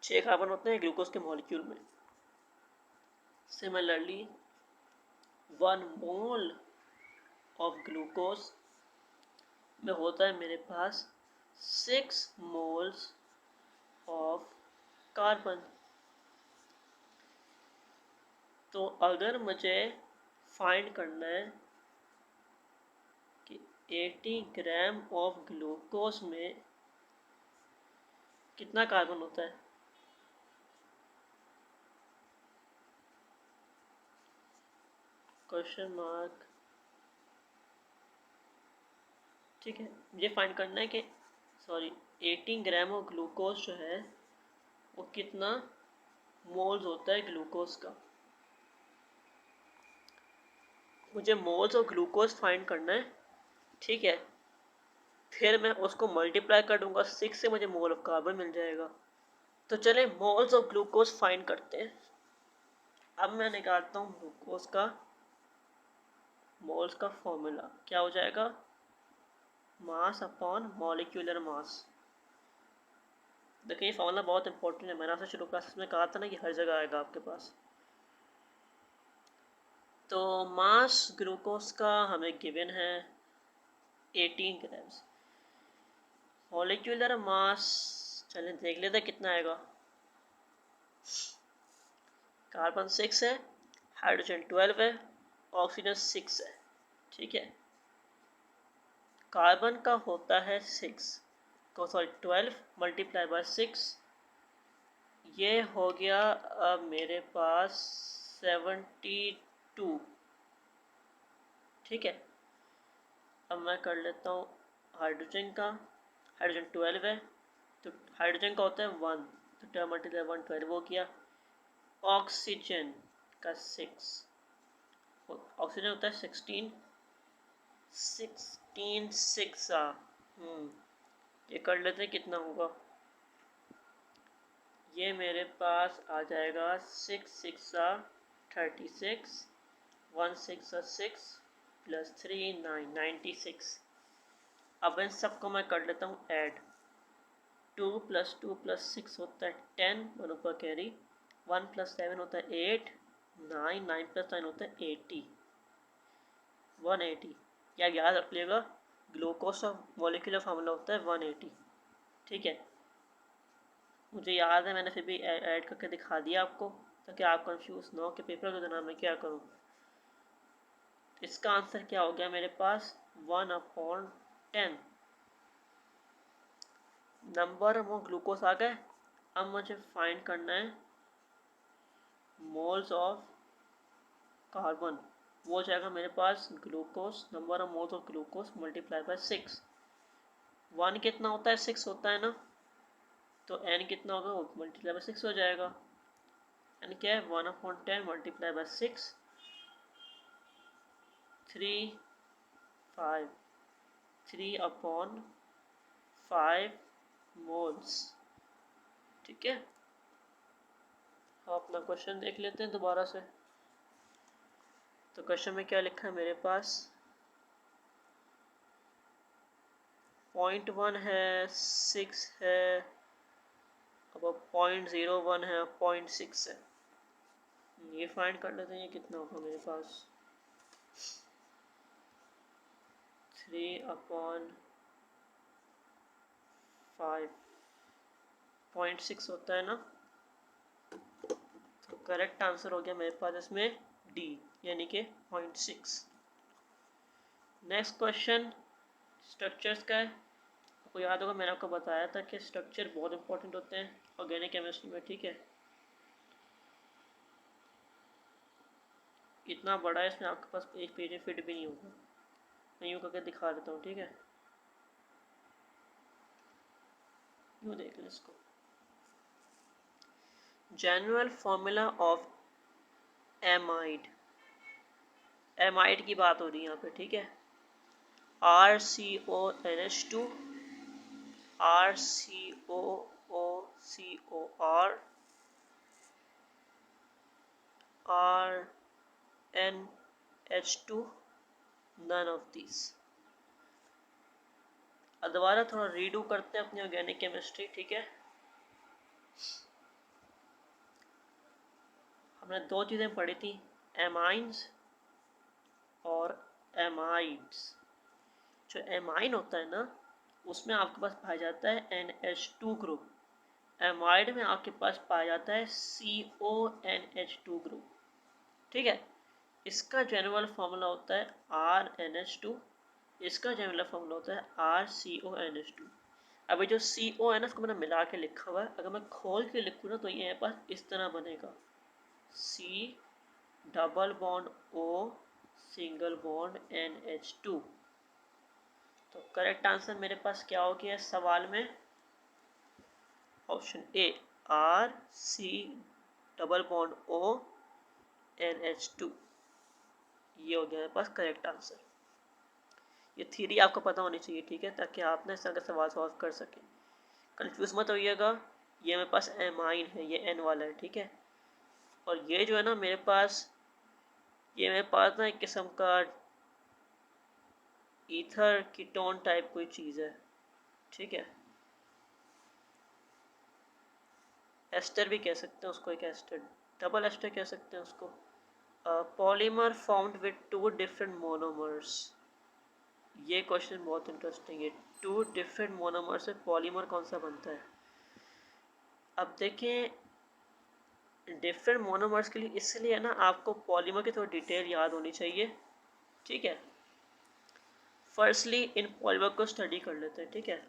6 कार्बन होते हैं ग्लूकोज के मॉलिक्यूल में। सिमिलरली 1 मोल ऑफ ग्लूकोज में होता है मेरे पास 6 मोल्स ऑफ कार्बन। तो अगर मुझे फाइंड करना है कि 80 ग्राम ऑफ ग्लूकोज में कितना कार्बन होता है, क्वेश्चन मार्क। ठीक है, मुझे फाइंड करना है कि 18 ग्राम ऑफ ग्लूकोज जो है वो कितना मोल्स होता है ग्लूकोज का। मुझे मोल्स ऑफ ग्लूकोज फाइंड करना है। ठीक है, फिर मैं उसको मल्टीप्लाई कर दूंगा 6 से, मुझे मोल ऑफ कार्बन मिल जाएगा। तो चले मोल्स ऑफ ग्लूकोज फाइंड करते हैं। अब मैं निकालता हूँ ग्लूकोज का मोल्स का फॉर्मूला, क्या हो जाएगा, मास अपॉन मॉलिक्यूलर मास। देखिए ये फॉर्मूला बहुत इंपॉर्टेंट है, मैंने आपसे शुरू क्लासेस में कहा था ना कि हर जगह आएगा आपके पास। तो मास ग्लूकोज का हमें गिवन है 18 ग्राम्स। मॉलिक्यूलर मास चलिए देख लेते हैं कितना आएगा। कार्बन 6 है, हाइड्रोजन 12 है, ऑक्सीजन 6 है। ठीक है, कार्बन का होता है 12 मल्टीप्लाई बाय 6, ये हो गया अब मेरे पास 72। ठीक है, अब मैं कर लेता हूँ हाइड्रोजन का, हाइड्रोजन 12 है तो हाइड्रोजन का होता है 1, तो 12 मल्टीप्लाई 1 12 हो गया। ऑक्सीजन का 6, ऑक्सीजन होता है 16 6 ये कर लेते हैं कितना होगा, ये मेरे पास आ जाएगा 6 6 36, 1 6 6 + 3 9 96। अब इन सबको मैं कर लेता हूँ ऐड, 2 + 2 + 6 होता है 10, 1 ऊपर कैरी, 1 + 7 होता है 8, 9 9 + 9 होता है 80, 180। या याद रख लिएगा ग्लूकोज का मॉलिक्यूलर फार्मूला होता है 180। ठीक है, मुझे याद है मैंने फिर भी ऐड करके दिखा दिया आपको ताकि आप कंफ्यूज ना हो कि पेपर के दौरान मैं क्या करूँ। तो इसका आंसर क्या हो गया मेरे पास 1/10। नंबर वो ग्लूकोज आ गए। अब मुझे फाइंड करना है मोल्स ऑफ कार्बन, वो जाएगा मेरे पास glucose, number of moles of glucose multiply by 6। 1 कितना होता है? 6 होता है ना, तो n कितना होगा? वो मल्टीप्लाई बाय 6 हो जाएगा। n क्या है? 1/10 मल्टीप्लाई बाय 6, 3 5 3/5 मोल्स। ठीक है, अब अपना क्वेश्चन देख लेते हैं दोबारा से। तो क्वेश्चन में क्या लिखा है मेरे पास? 0.1 है, 6 है, अब 0.01 है, 0.6 है। ये फाइंड कर लेते हैं ये कितना होगा मेरे पास। 3/5 0.6 होता है ना, तो करेक्ट आंसर हो गया मेरे पास इसमें डी, यानी कि 0.6। नेक्स्ट क्वेश्चन स्ट्रक्चर्स का है। आपको याद होगा मैंने आपको बताया था कि स्ट्रक्चर बहुत इंपॉर्टेंट होते हैं ऑर्गेनिक केमिस्ट्री में। ठीक है, इतना बड़ा है, इसमें आपके पास एक पेज में फिट भी नहीं होगा। मैं यूँ करके दिखा देता हूँ। ठीक है, यूँ देख लें इसको। General formula of amide, amide की बात हो रही है यहाँ पे। ठीक है, RCONH2, RCOOCOR, RNH2, none of these। दोबारा थोड़ा रीडू करते हैं अपनी ऑर्गेनिक केमिस्ट्री। ठीक है, हमने दो चीज़ें पढ़ी थी, एमाइंस और एमाइड्स। जो एमाइन होता है ना, उसमें आपके पास पाया जाता है NH2 ग्रुप। एमाइड में आपके पास पाया जाता है CONH2 ग्रुप। ठीक है, इसका जनरल फॉर्मूला होता है RNH2, इसका जनरल फॉर्मूला होता है RCONH2। अभी जो CON को मैंने मिला के लिखा हुआ है, अगर मैं खोल के लिखूँ ना तो ये मेरे पास इस तरह बनेगा, C double bond O single bond NH2। तो करेक्ट आंसर मेरे पास क्या हो गया सवाल में? Option A, RC double bond O NH2, ये हो गया मेरे पास करेक्ट आंसर। ये थ्योरी आपको पता होनी चाहिए। ठीक है, ताकि आप ना इस तरह का सवाल सॉल्व कर सकें। कंफ्यूज मत होइएगा, ये मेरे पास एमाइन है, ये एन वाला है। ठीक है, और ये जो है ना मेरे पास, ये मेरे पास ना एक किस्म का ईथर कीटोन टाइप कोई चीज़ है। ठीक है, एस्टर भी कह सकते हैं उसको, एक एस्टर, डबल एस्टर कह सकते हैं उसको। Polymer found with 2 different monomers. ये क्वेश्चन बहुत इंटरेस्टिंग है। 2 डिफरेंट मोनोमर से पॉलीमर कौन सा बनता है? अब देखें, डिफरेंट मोनोमर्स के लिए इसलिए ना आपको पॉलीमर की थोड़ी डिटेल याद होनी चाहिए। ठीक है, फर्स्टली इन पॉलीमर को स्टडी कर लेते हैं। ठीक है,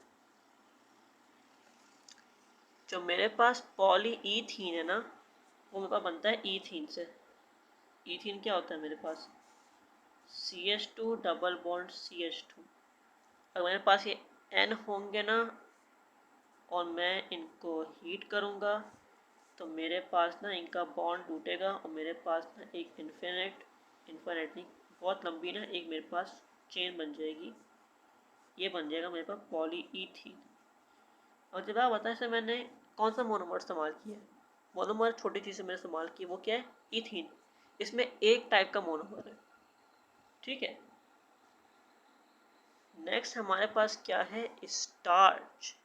जो मेरे पास पॉलीईथीन है ना, वो मेरे पास बनता है ईथीन से। ईथीन क्या होता है मेरे पास? CH2 double bond CH2। अगर मेरे पास ये N होंगे ना और मैं इनको हीट करूँगा तो मेरे पास ना इनका बॉन्ड टूटेगा और मेरे पास ना एक इन्फिनिट नहीं, बहुत लंबी ना एक मेरे पास चेन बन जाएगी। ये बन जाएगा मेरे पास पॉलीईथीन। और जब आप बताएं सर मैंने कौन सा मोनोमर इस्तेमाल किया है? मोनोमर छोटी चीज़ से मैंने इस्तेमाल की, वो क्या है? ईथीन। इसमें एक टाइप का मोनोमर है। ठीक है, नेक्स्ट हमारे पास क्या है? स्टार्च।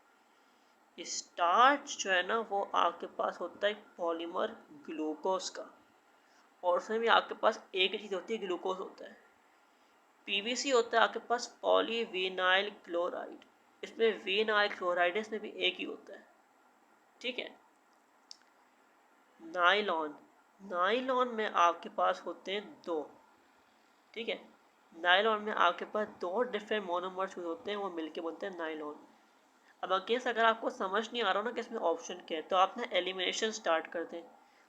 स्टार्च जो है ना वो आपके पास होता है पॉलीमर ग्लूकोज का, और उसमें भी आपके पास एक ही चीज़ होती है, ग्लूकोज होता है। PVC होता है आपके पास पॉलीविनाइल क्लोराइड, इसमें विनाइल क्लोराइड है, इसमें भी एक ही होता है। ठीक है, नाइलॉन, नाइलॉन में आपके पास होते हैं 2। ठीक है, नाइलॉन में आपके पास 2 डिफरेंट मोनोमर्स होते हैं, वो मिलके बनते हैं नाइलॉन। अब अगेंस्ट अगर आपको समझ नहीं आ रहा हो ना कि इसमें ऑप्शन क्या है, तो आप ना एलिमिनेशन स्टार्ट कर दें।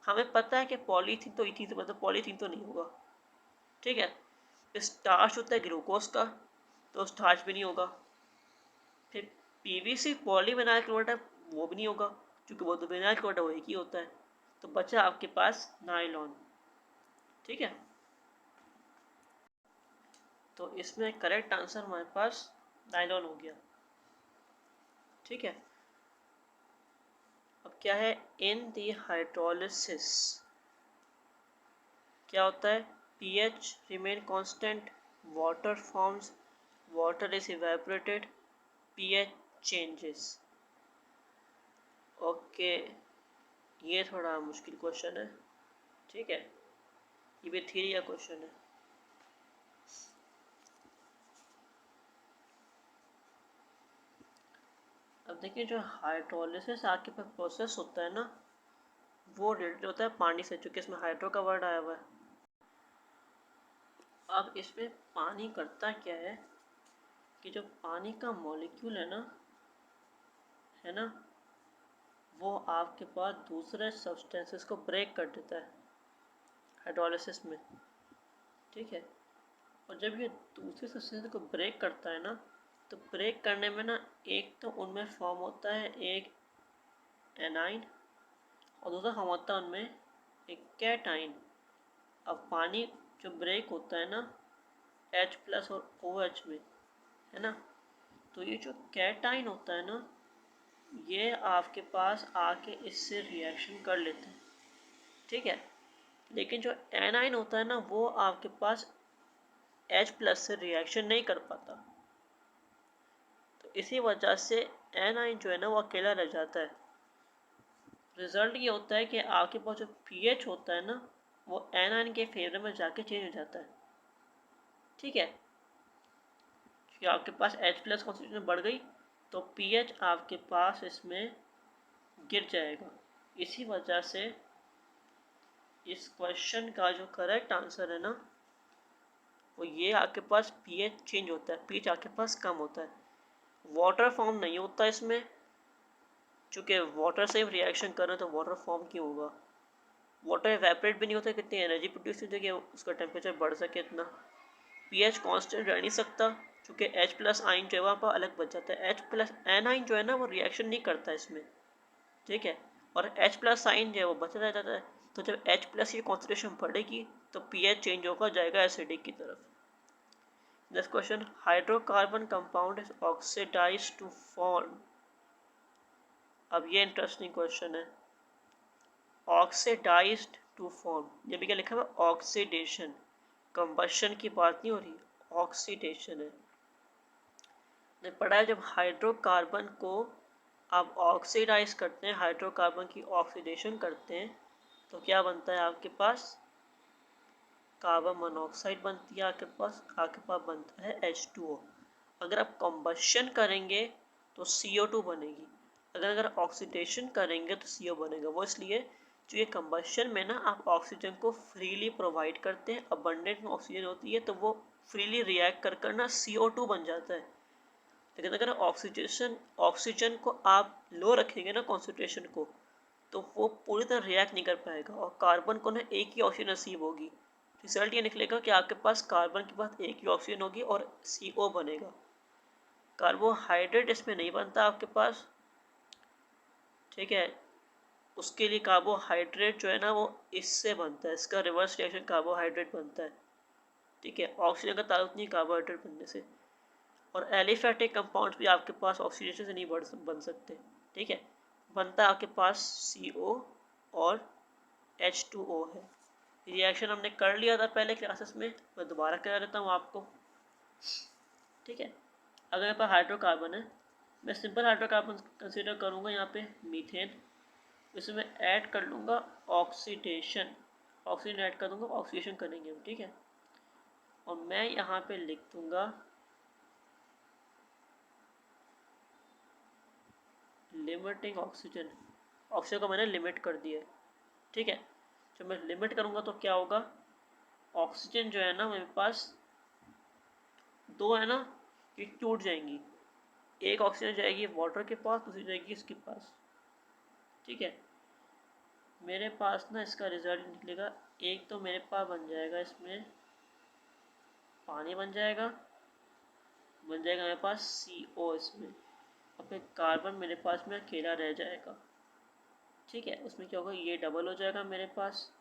हमें पता है कि पॉलीथीन तो इथीन से मतलब पॉलीथीन तो नहीं होगा, ठीक है। स्टार्च होता है ग्लूकोज का, तो स्टार्च भी नहीं होगा। फिर पीवीसी पॉलीविनाइल क्लोराइड है, वो भी नहीं होगा, क्योंकि वो तो विनाइल क्लोराइड वो एक ही होता है। तो बचा आपके पास नायलॉन। ठीक है, तो इसमें करेक्ट आंसर हमारे पास नायलॉन हो गया। ठीक है, अब क्या है, इन दी हाइड्रोलिसिस क्या होता है, pH remain constant, water forms, water is evaporated, pH changes. Okay, ये थोड़ा मुश्किल क्वेश्चन है। ठीक है, ये भी थ्योरी का क्वेश्चन है। अब देखिए, जो हाइड्रोलिसिस आपके पास प्रोसेस होता है ना, वो रिलेटेड होता है पानी से, चूँकि इसमें हाइड्रो का वर्ड आया हुआ है। अब इसमें पानी करता क्या है कि जो पानी का मॉलिक्यूल है ना, वो आपके पास दूसरे सब्सटेंसेस को ब्रेक कर देता है हाइड्रोलिसिस में। ठीक है, और जब ये दूसरे सब्सटेंस को ब्रेक करता है ना, तो ब्रेक करने में ना एक तो उनमें फॉर्म होता है एक एनाइन, और दूसरा फॉर्म होता है उनमें एक कैटाइन। अब पानी जो ब्रेक होता है ना H+ और OH में, है ना, तो ये जो कैटाइन होता है ना, ये आपके पास आके इससे रिएक्शन कर लेते हैं। ठीक है, लेकिन जो एनाइन होता है ना, वो आपके पास H+ से रिएक्शन नहीं कर पाता। तो इसी वजह से एनाइन जो है ना, वो अकेला रह जाता है। रिजल्ट ये होता है कि आपके पास जो पीएच होता है ना, वो एनाइन के फेवर में जाके चेंज हो जाता है। ठीक है, कि आपके पास H+ कॉन्सेंट्रेशन बढ़ गई, तो पीएच आपके पास इसमें गिर जाएगा। इसी वजह से इस क्वेश्चन का जो करेक्ट आंसर है ना, वो ये आपके पास पीएच चेंज होता है, पीएच आपके पास कम होता है। वाटर फॉर्म नहीं होता इसमें, चूँकि वाटर से रिएक्शन कर रहे हैं तो वाटर फॉर्म क्यों होगा। वाटर एवेपोरेट भी नहीं होता, कितनी एनर्जी प्रोड्यूस होती है कि उसका टेम्परेचर बढ़ सके इतना। पीएच कांस्टेंट रह नहीं सकता, क्योंकि H+ आइन जो है वहाँ पर अलग बच जाता है। H+ एनाइन जो है ना, वो रिएक्शन नहीं करता इसमें। ठीक है, और H+ आइन जो है वो बचा रह जाता है। तो जब H+ की कॉन्सेंट्रेशन बढ़ेगी तो पीएच चेंज होकर जाएगा एसिडिक की तरफ। Next question, hydrocarbon compound is oxidized to form. अब ये इंटरेस्टिंग क्वेश्चन है, ऑक्सीडाइज्ड टू फॉर्म, ये भी क्या लिखा हुआ है, ऑक्सीडेशन। कंबशन की बात नहीं हो रही, ऑक्सीडेशन है। ने पढ़ा है, जब हाइड्रोकार्बन को आप ऑक्सीडाइज करते हैं, हाइड्रोकार्बन की ऑक्सीडेशन करते हैं, तो क्या बनता है आपके पास, कार्बन मोनोऑक्साइड बनती है आपके पास बनता है H2O। अगर आप कंबशन करेंगे तो CO2 बनेगी, अगर ऑक्सीडेशन करेंगे तो CO बनेगा। वो इसलिए जो ये कंबशन में ना आप ऑक्सीजन को फ्रीली प्रोवाइड करते हैं, अबंडेंट में ऑक्सीजन होती है, तो वो फ्रीली रिएक्ट कर ना CO2 बन जाता है। लेकिन अगर ऑक्सीजन को आप लो रखेंगे ना कॉन्सेंट्रेशन को, तो वो पूरी तरह रिएक्ट नहीं कर पाएगा, और कार्बन को ना एक ही ऑक्सीजन नसीब होगी। रिजल्ट ये निकलेगा कि आपके पास कार्बन के पास एक ही ऑक्सीजन होगी और CO बनेगा। कार्बोहाइड्रेट इसमें नहीं बनता आपके पास। ठीक है, उसके लिए कार्बोहाइड्रेट जो है ना, वो इससे बनता है, इसका रिवर्स रिएक्शन कार्बोहाइड्रेट बनता है। ठीक है, ऑक्सीजन का ताल्लुक नहीं कार्बोहाइड्रेट बनने से। और एलिफेटिक कंपाउंड्स भी आपके पास ऑक्सीडेशन से नहीं बन सकते। ठीक है, बनता आपके पास CO और H2O है। रिएक्शन हमने कर लिया था पहले क्लासेस में, मैं दोबारा करा देता हूँ आपको। ठीक है, अगर मेरे पास हाइड्रोकार्बन है, मैं सिंपल हाइड्रोकार्बन कंसीडर करूँगा यहाँ पे मीथेन, इसमें ऐड कर लूँगा ऑक्सीडेशन, ऑक्सीजन ऐड कर दूँगा, ऑक्सीडेशन करेंगे हम। ठीक है, और मैं यहाँ पे लिख दूँगा लिमिटिंग ऑक्सीजन। ऑक्सीजन को मैंने लिमिट कर दिया है। ठीक है, जब मैं लिमिट करूँगा तो क्या होगा, ऑक्सीजन जो है ना मेरे पास दो है ना, ये टूट जाएंगी। एक ऑक्सीजन जाएगी वाटर के पास, दूसरी जाएगी इसके पास। ठीक है, मेरे पास ना इसका रिजल्ट निकलेगा, एक तो मेरे पास बन जाएगा इसमें पानी बन जाएगा मेरे पास CO इसमें, और फिर कार्बन मेरे पास में अकेला रह जाएगा। ठीक है, उसमें क्या होगा, ये डबल हो जाएगा मेरे पास।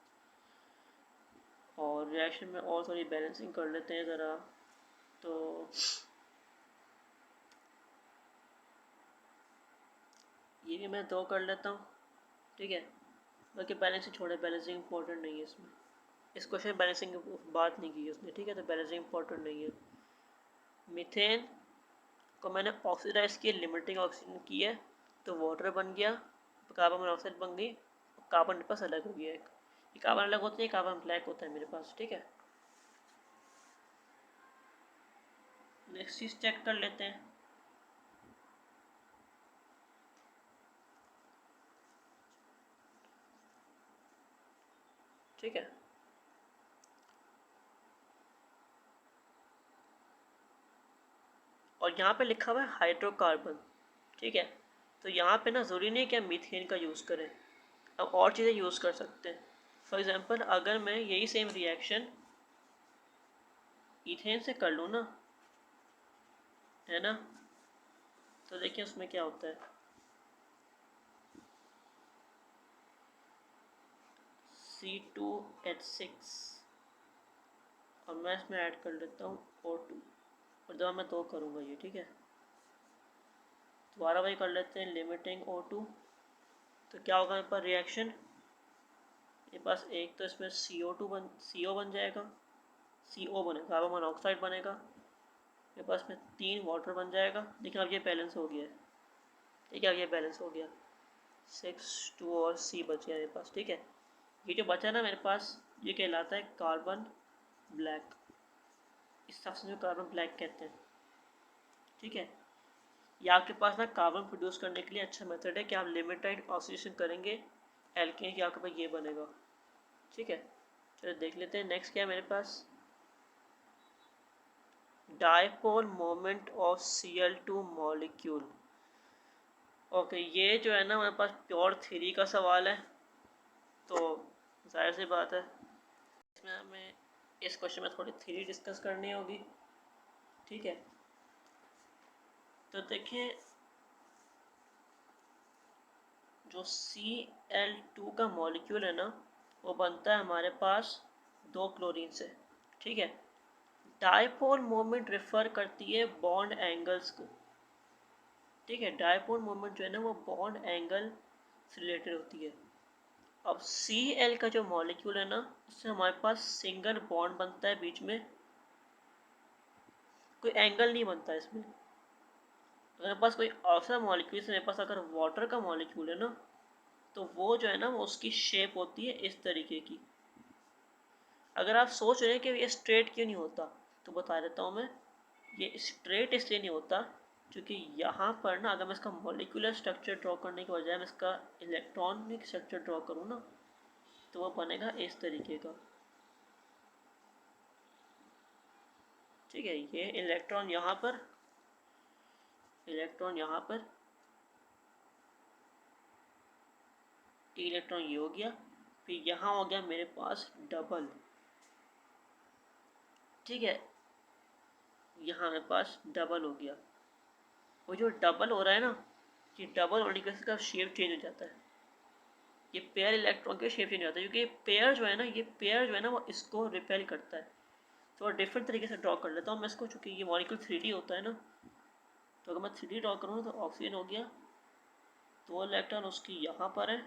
और रिएक्शन में और थोड़ी बैलेंसिंग कर लेते हैं ज़रा, तो ये भी मैं 2 कर लेता हूँ। ठीक है, बाकी बैलेंसिंग छोड़े, बैलेंसिंग इंपॉर्टेंट नहीं है इसमें, इस क्वेश्चन में बैलेंसिंग की बात नहीं की है उसने। ठीक है, तो बैलेंसिंग इंपॉर्टेंट नहीं है। मीथेन को मैंने ऑक्सीडाइज किया, लिमिटिंग ऑक्सीजन की है, तो वाटर बन गया, कार्बन मोनोऑक्साइड बन गई, कार्बन मेरे पास अलग हो गया एक। ये कार्बन अलग होते हैं, कार्बन ब्लैक होता है मेरे पास। ठीक है, नेक्स्ट चीज़ चेक कर लेते हैं। ठीक है, और यहाँ पे लिखा हुआ है हाइड्रोकार्बन। ठीक है, तो यहाँ पे ना ज़रूरी नहीं कि हम मीथेन का यूज़ करें, अब और चीज़ें यूज़ कर सकते हैं। फॉर एग्जांपल अगर मैं यही सेम रिएक्शन इथेन से कर लूँ ना, है ना, तो देखिए उसमें क्या होता है। C2H6, और मैं इसमें ऐड कर लेता हूँ O2, और दोबारा मैं 2 करूँगा ये। ठीक है, दोबारा वही कर लेते हैं, लिमिटिंग O2, तो क्या होगा मेरे पास रिएक्शन, मेरे पास एक तो इसमें CO बन जाएगा, CO बनेगा, कार्बन मोनोऑक्साइड बनेगा, मेरे पास में 3 वाटर बन जाएगा। देखिए अब ये बैलेंस हो गया है। ठीक है, अब ये बैलेंस हो गया, 6 2 और C बच गया मेरे पास। ठीक है, ये जो बचा ना मेरे पास, ये कहलाता है कार्बन ब्लैक, इस सब्सटेंस को कार्बन ब्लैक कहते हैं। ठीक है, ये आपके पास ना कार्बन प्रोड्यूस करने के लिए अच्छा मेथड है कि आप लिमिटेड ऑक्सीडेशन करेंगे एल्केन की, आपके पास ये बनेगा। ठीक है, चलो देख लेते हैं नेक्स्ट क्या है मेरे पास, dipole moment of Cl2 molecule. Okay, ये जो है ना मेरे पास प्योर थ्योरी का सवाल है, तो जाहिर सी बात है इसमें हमें इस क्वेश्चन में थोड़ी थ्योरी डिस्कस करनी होगी। ठीक है, तो देखिए जो Cl2 का मॉलिक्यूल है ना, वो बनता है हमारे पास 2 क्लोरीन से। ठीक है, डायपोल मोमेंट रेफर करती है बॉन्ड एंगल्स को। ठीक है, डायपोल मोमेंट जो है ना वो बॉन्ड एंगल से रिलेटेड होती है। अब Cl का जो मॉलिक्यूल है ना, उससे हमारे पास सिंगल बॉन्ड बनता है, बीच में कोई एंगल नहीं बनता इसमें। अगर मेरे पास कोई ऐसा मॉलिक्यूल से, मेरे पास अगर वाटर का मॉलिक्यूल है ना, तो वो जो है ना वो उसकी शेप होती है इस तरीके की। अगर आप सोच रहे हैं कि ये स्ट्रेट क्यों नहीं होता, तो बता देता हूँ मैं, ये स्ट्रेट इसलिए नहीं होता क्योंकि यहाँ पर ना अगर मैं इसका मॉलिक्यूलर स्ट्रक्चर ड्रॉ करने के बजाय मैं इसका इलेक्ट्रॉनिक स्ट्रक्चर ड्रॉ करूँ ना, तो वो बनेगा इस तरीके का। ठीक है, ये इलेक्ट्रॉन यहाँ पर, इलेक्ट्रॉन यहाँ पर, इलेक्ट्रॉन ये हो गया, फिर यहाँ हो गया मेरे पास डबल। ठीक है, यहाँ मेरे पास डबल हो गया। वो जो डबल हो रहा है ना, ये डबल होने की वजह से इसका शेप चेंज हो जाता है, ये पेयर इलेक्ट्रॉन के शेप चेंज हो जाता है, क्योंकि पेयर जो है ना, ये पेयर जो है ना वो इसको रिपेल करता है। तो डिफरेंट तरीके से ड्रॉ कर लेता हूँ मैं इसको, चूँकि ये मॉलिक्यूल 3D होता है ना, तो अगर मैं 3D ड्रॉ करूँ तो ऑक्सीजन हो गया, 2 इलेक्ट्रॉन उसकी यहाँ पर है,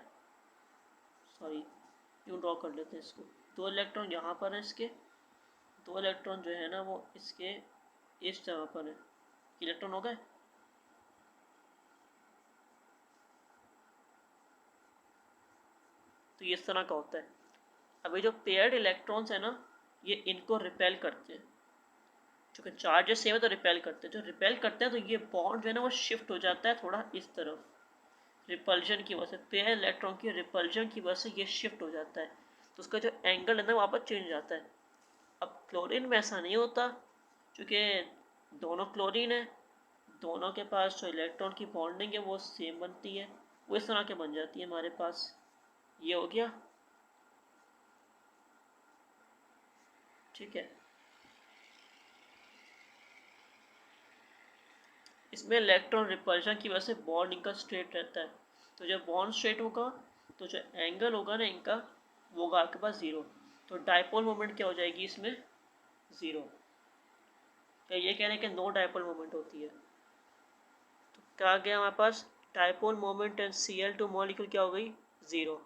सॉरी यूँ ड्रॉ कर लेते हैं इसको, 2 इलेक्ट्रॉन यहाँ पर है इसके, 2 इलेक्ट्रॉन जो है ना वो इसके इस जगह पर है, इलेक्ट्रॉन हो गए। तो ये इस तरह का होता है। अभी जो पेयर्ड इलेक्ट्रॉन्स है ना, ये इनको रिपेल करते हैं, क्योंकि चार्जेस सेम है तो रिपेल करते हैं, जो रिपेल करते हैं तो ये बॉन्ड जो है ना वो शिफ्ट हो जाता है थोड़ा इस तरफ, रिपल्जन की वजह से, पेयर इलेक्ट्रॉन की रिपल्जन की वजह से ये शिफ्ट हो जाता है, तो उसका जो एंगल है ना वापस चेंज हो जाता है। अब क्लोरीन में ऐसा नहीं होता, क्योंकि दोनों क्लोरीन है, दोनों के पास जो इलेक्ट्रॉन की बॉन्डिंग है वो सेम बनती है, वो इस तरह के बन जाती है हमारे पास। ये हो गया। ठीक है, इसमें इलेक्ट्रॉन रिपल्शन की वजह से बॉन्ड इनका स्ट्रेट रहता है। तो जब बॉन्ड स्ट्रेट होगा तो जो एंगल होगा ना इनका वो होगा आपके पास ज़ीरो। तो डायपोल मोमेंट क्या हो जाएगी इसमें, ज़ीरो। तो ये कह रहे हैं कि नो डायपोल मोमेंट होती है। तो क्या गया हमारे पास, dipole moment and Cl2 molecule क्या हो गई, ज़ीरो।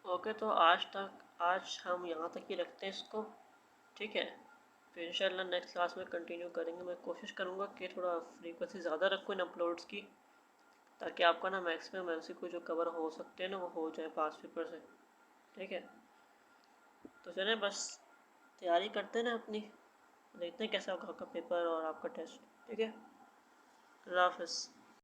ओके, तो आज हम यहाँ तक ही रखते हैं इसको, ठीक है। फिर इंशाल्लाह नेक्स्ट क्लास में कंटिन्यू करेंगे। मैं कोशिश करूँगा कि थोड़ा फ्रीक्वेंसी ज़्यादा रखूँ इन अपलोड्स की, ताकि आपका ना मैक्सिमम MCQ जो कवर हो सकते हैं ना वो हो जाए पास पेपर से, ठीक है। तो चलें बस तैयारी करते हैं ना अपनी, देखते हैं कैसा होगा आपका पेपर और आपका टेस्ट, ठीक है। अल्लाह हाफ़िज़।